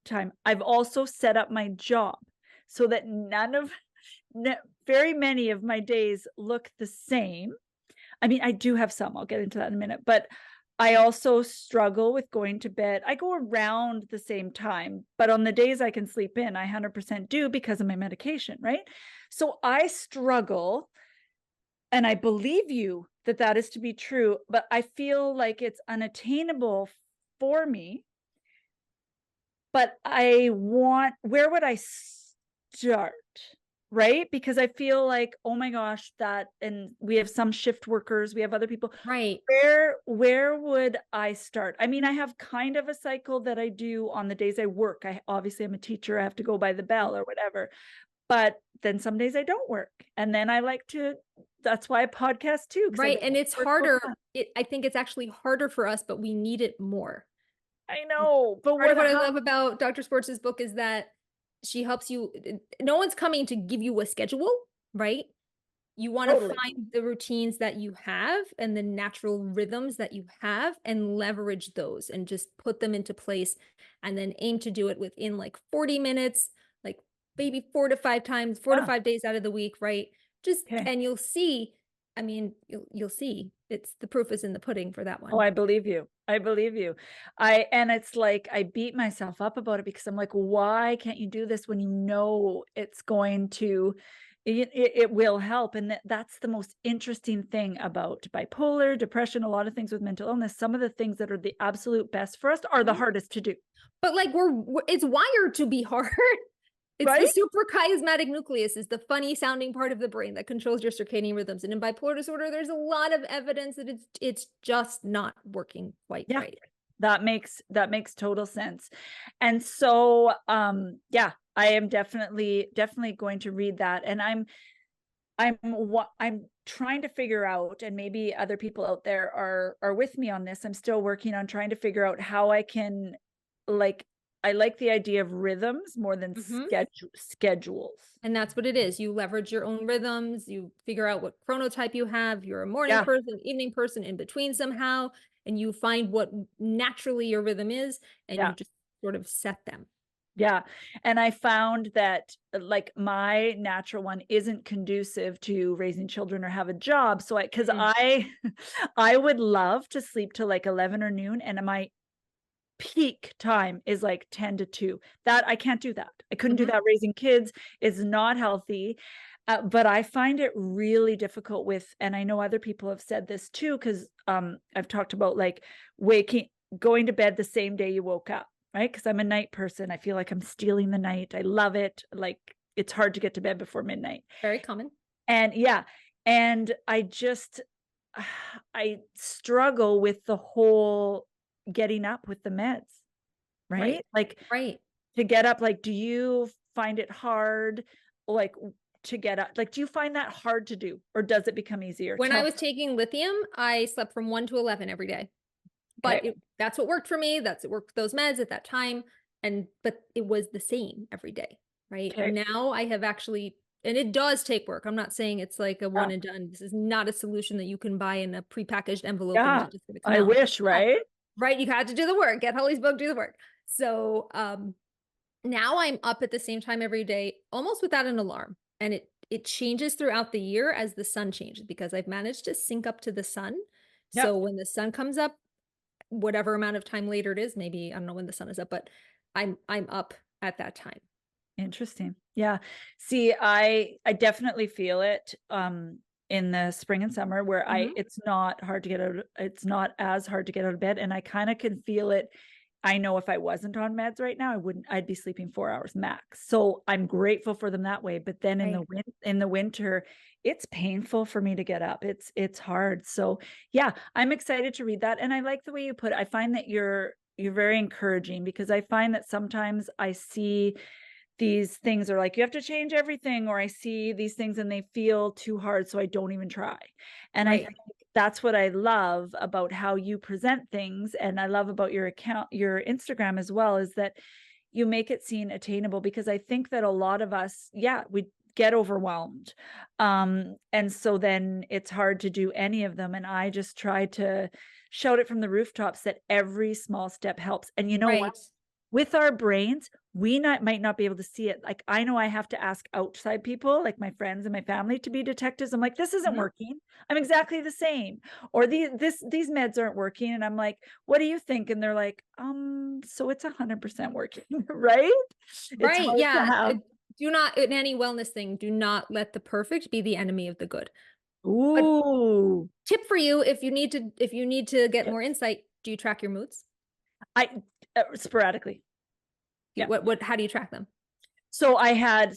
time. I've also set up my job so that very many of my days look the same. I mean, I do have some, I'll get into that in a minute, but I also struggle with going to bed. I go around the same time, but on the days I can sleep in, I 100% do because of my medication, right? So I struggle, and I believe you that that is to be true, but I feel like it's unattainable for me. But where would I start? Right? Because I feel like, oh my gosh, and we have some shift workers, we have other people. Right. Where would I start? I mean, I have kind of a cycle that I do on the days I work. Obviously I'm a teacher, I have to go by the bell or whatever. But then some days I don't work. And then that's why I podcast too. Right. And it's harder. I think it's actually harder for us, but we need it more. I know, but Part of what I love about Dr. Sports' book is that she helps you. No one's coming to give you a schedule, right? You want to find the routines that you have and the natural rhythms that you have and leverage those and just put them into place and then aim to do it within like 40 minutes, like maybe 4 to 5 times, 4 to 5 days out of the week, right? And you'll see, I mean, you'll see it's the proof is in the pudding for that one. Oh, I believe you. And it's like, I beat myself up about it because I'm like, why can't you do this when you know it's going to, it will help. And that's the most interesting thing about bipolar, depression, a lot of things with mental illness. Some of the things that are the absolute best for us are the hardest to do. But like it's wired to be hard. It's right? The suprachiasmatic nucleus is the funny sounding part of the brain that controls your circadian rhythms. And in bipolar disorder, there's a lot of evidence that it's just not working quite right. That makes total sense. And so, I am definitely going to read that. And I'm trying to figure out, and maybe other people out there are with me on this. I'm still working on trying to figure out how I can, I like the idea of rhythms more than schedules. And that's what it is. You leverage your own rhythms. You figure out what chronotype you have. You're a morning person, evening person, in between somehow. And you find what naturally your rhythm is. And you just sort of set them. Yeah. And I found that like my natural one isn't conducive to raising children or have a job. So I would love to sleep till like 11 or noon. And my peak time is like 10 to 2. That I can't do that. I couldn't do that. Raising kids is not healthy. But I find it really difficult and I know other people have said this too, because I've talked about like going to bed the same day you woke up, right? Because I'm a night person. I feel like I'm stealing the night. I love it. Like it's hard to get to bed before midnight. Very common. And and I struggle with the whole getting up with the meds, right? To get up, like, do you find it hard, like, to get up? Like, do you find that hard to do, or does it become easier? When I was taking lithium, I slept from 1 to 11 every day, but that's what worked for me. That's what worked with those meds at that time. But it was the same every day, right? And now I have actually, and it does take work. I'm not saying it's like a one and done. This is not a solution that you can buy in a prepackaged envelope. Yeah, I wish, right? Right. You had to do the work, get Holly's book, do the work. So now I'm up at the same time every day, almost without an alarm. And it changes throughout the year as the sun changes because I've managed to sync up to the sun. Yep. So when the sun comes up, whatever amount of time later it is, maybe, I don't know when the sun is up, but I'm up at that time. Interesting. Yeah. See, I definitely feel it in the spring and summer where it's not hard to get out. It's not as hard to get out of bed. And I kind of can feel it I know if I wasn't on meds right now, I'd be sleeping 4 hours max. So I'm grateful for them that way. But then in the winter, it's painful for me to get up. It's hard. So yeah, I'm excited to read that. And I like the way you put it. I find that you're very encouraging, because I find that sometimes I see these things are like, you have to change everything, or I see these things and they feel too hard, so I don't even try. And I think that's what I love about how you present things, and I love about your account, your Instagram as well, is that you make it seem attainable, because I think that a lot of us, we get overwhelmed, and so then it's hard to do any of them. And I just try to shout it from the rooftops that every small step helps. And you know what, with our brains, we might not be able to see it. Like, I know I have to ask outside people, like my friends and my family, to be detectives. I'm like, this isn't working. I'm exactly the same. Or these meds aren't working. And I'm like, what do you think? And they're like, so it's 100% working, right? Right. Yeah. Have... Do not, in any wellness thing, do not let the perfect be the enemy of the good. Ooh. But tip for you, if you need to get more insight, do you track your moods? Sporadically. Yeah. How do you track them? So I had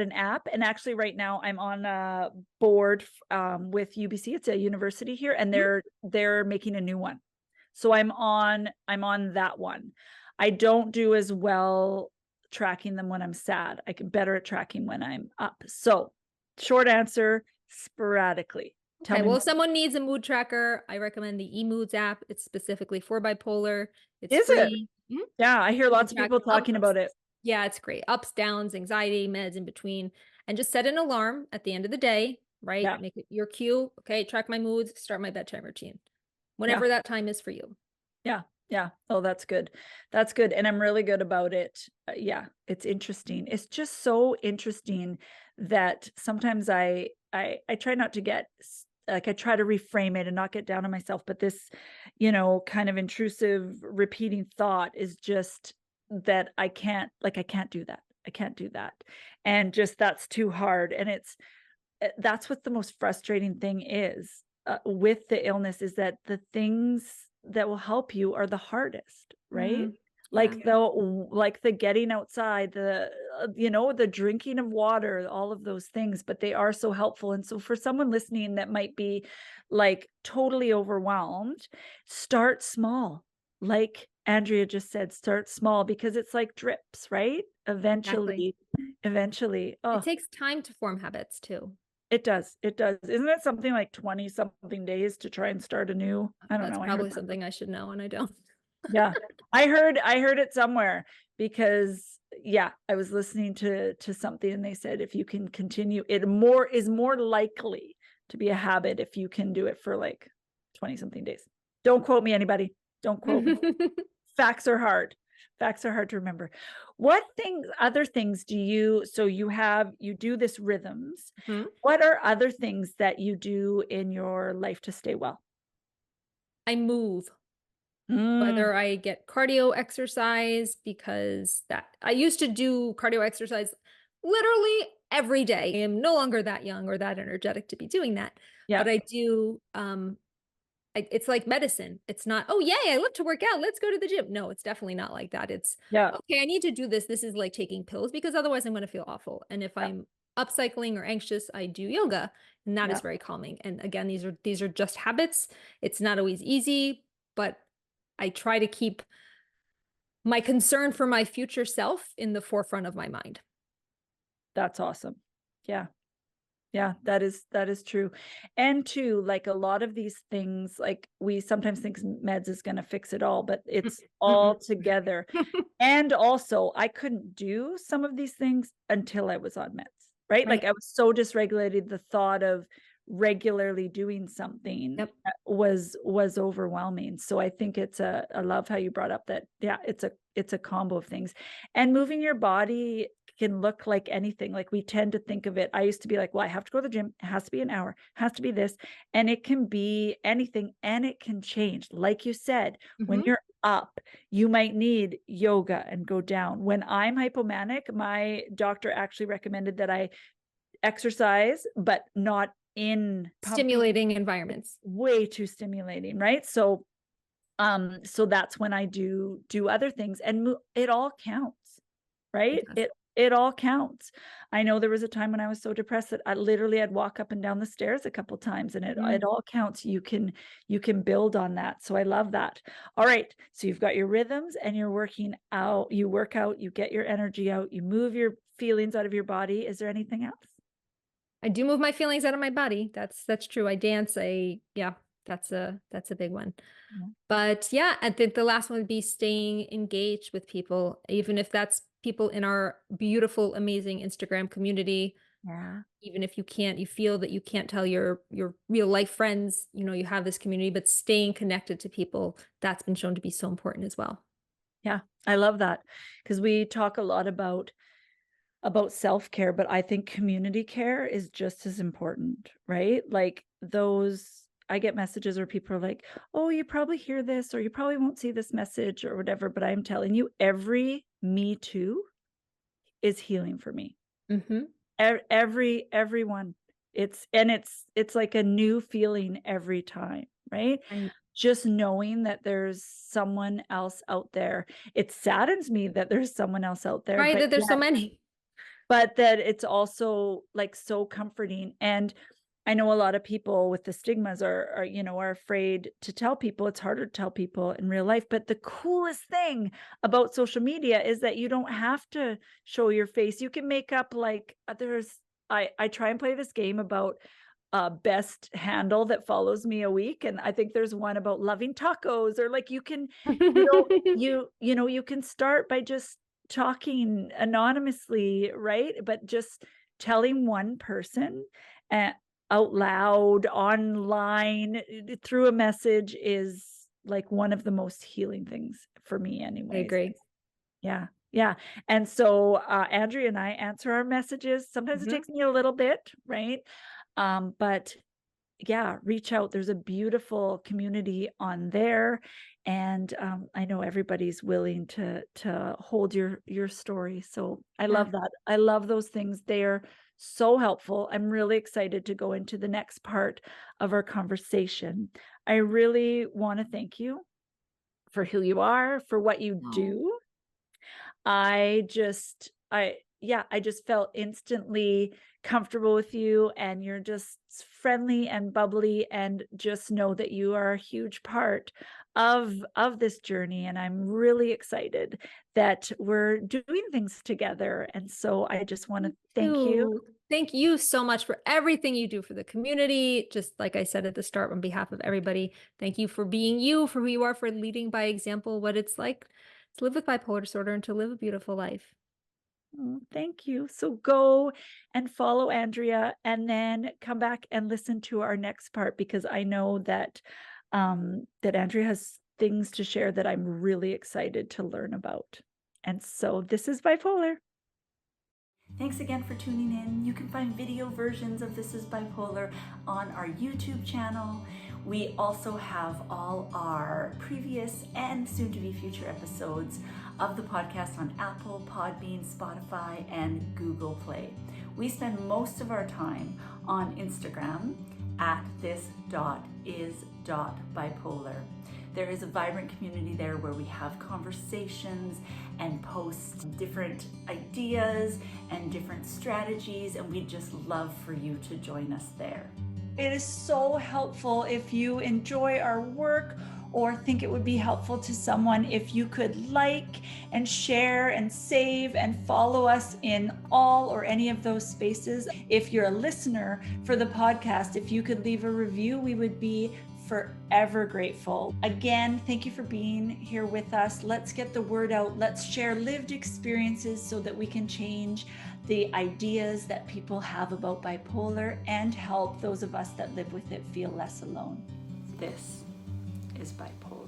an app, and actually right now I'm on a board with UBC. It's a university here, and they're making a new one. So I'm on that one. I don't do as well tracking them when I'm sad. I get better at tracking when I'm up. So short answer, sporadically. Okay, well, if someone needs a mood tracker, I recommend the eMoods app. It's specifically for bipolar. It's free. Yeah, I hear lots of people talking about it. Yeah, it's great. Ups, downs, anxiety, meds in between. And just set an alarm at the end of the day, right? Yeah. Make it your cue. Okay, track my moods, start my bedtime routine. Whenever that time is for you. Yeah. Yeah. Oh, that's good. That's good. And I'm really good about it. Yeah, it's interesting. It's just so interesting that sometimes I try not to get, like, I try to reframe it and not get down on myself. But this, kind of intrusive repeating thought is just that I can't do that. I can't do that. And just, that's too hard. And that's what the most frustrating thing is with the illness, is that the things that will help you are the hardest, right? Like the getting outside, the drinking of water, all of those things, but they are so helpful. And so for someone listening that might be like totally overwhelmed, start small. Like Andrea just said, start small, because it's like drips, right? Eventually. It takes time to form habits too. It does. Isn't it something like 20 something days to try and start anew? I don't know. That's probably something I should know, and I don't. Yeah. I heard it somewhere, because I was listening to something, and they said if you can continue, it is more likely to be a habit if you can do it for like 20 something days. Don't quote me, anybody. Don't quote me. Facts are hard. Facts are hard to remember. What other things do you do this rhythms. What are other things that you do in your life to stay well? I move. Whether I get cardio exercise, because I used to do cardio exercise literally every day. I am no longer that young or that energetic to be doing that. Yeah. But I do, it's like medicine. It's not, oh, yay, I love to work out, let's go to the gym. No, it's definitely not like that. It's, okay, I need to do this. This is like taking pills, because otherwise I'm going to feel awful. And if I'm upcycling or anxious, I do yoga, and that is very calming. And again, these are just habits. It's not always easy, but I try to keep my concern for my future self in the forefront of my mind. That's awesome. Yeah. Yeah, that is true. And too, like, a lot of these things, like, we sometimes think meds is going to fix it all, but it's all together. And also, I couldn't do some of these things until I was on meds, right? Like, I was so dysregulated, the thought of regularly doing something was overwhelming. So I think I love how you brought up that, it's a combo of things. And moving your body can look like anything. Like, we tend to think of it. I used to be like, well, I have to go to the gym. It has to be an hour, it has to be this. And it can be anything, and it can change. Like you said, when you're up, you might need yoga and go down. When I'm hypomanic, my doctor actually recommended that I exercise, but not in stimulating environments. Way too stimulating, right? So So that's when I do other things, and it all counts, right? It does. It all counts. I know there was a time when I was so depressed that I'd walk up and down the stairs a couple times, and it all counts. You can build on that. So I love that. All right. So you've got your rhythms and you're working out, you work out, you get your energy out, you move your feelings out of your body. Is there anything else? I do move my feelings out of my body. That's true. I dance. Yeah, that's a big one. Yeah. But yeah, I think the last one would be staying engaged with people, even if that's people in our beautiful, amazing Instagram community. Yeah. Even if you feel that you can't tell your real life friends, you have this community, but staying connected to people, that's been shown to be so important as well. Yeah. I love that, because we talk a lot about self-care, but I think community care is just as important, right? Like I get messages where people are like, oh, you probably hear this, or you probably won't see this message or whatever, but I'm telling you, every Me Too is healing for me. Mm-hmm. Everyone. It's like a new feeling every time, right? And Just knowing that there's someone else out there. It saddens me that there's someone else out there, right, that there's so many. but that it's also like so comforting. And I know a lot of people with the stigmas are afraid to tell people. It's harder to tell people in real life. But the coolest thing about social media is that you don't have to show your face. You can make up like I try and play this game about best handle that follows me a week, and I think there's one about loving tacos, or like you can you can start by just talking anonymously, right? But just telling one person uh, out loud online through a message is like one of the most healing things for me I anyways. agree. Yeah. Yeah. And so Andrea and I answer our messages. Sometimes it Mhm. takes me a little bit, right? But yeah, reach out. There's a beautiful community on there, and I know everybody's willing to hold your story. So I Yeah. love that. I love those things. They're so helpful. I'm really excited to go into the next part of our conversation. I really want to thank you for who you are, for what you Oh, do. I just felt instantly comfortable with you, and you're just friendly and bubbly, and just know that you are a huge part of this journey, and I'm really excited that we're doing things together. And so I just want to thank you. thank you so much for everything you do for the community. Just like I said at the start, on behalf of everybody, thank you for being you, for who you are, for leading by example, what it's like to live with bipolar disorder and to live a beautiful life. Oh, thank you. So go and follow Andrea, and then come back and listen to our next part, because I know that that Andrea has things to share that I'm really excited to learn about. And so this is Bipolar. Thanks again for tuning in. You can find video versions of This is Bipolar on our YouTube channel. We also have all our previous and soon to be future episodes of the podcast on Apple, Podbean, Spotify, and Google Play. We spend most of our time on Instagram at this.is.bipolar. There is a vibrant community there where we have conversations and post different ideas and different strategies, and we'd just love for you to join us there. It is so helpful if you enjoy our work or think it would be helpful to someone if you could like and share and save and follow us in all or any of those spaces. If you're a listener for the podcast, if you could leave a review, we would be forever grateful. Again, thank you for being here with us. Let's get the word out. Let's share lived experiences so that we can change the ideas that people have about bipolar and help those of us that live with it feel less alone. This is Bipolar.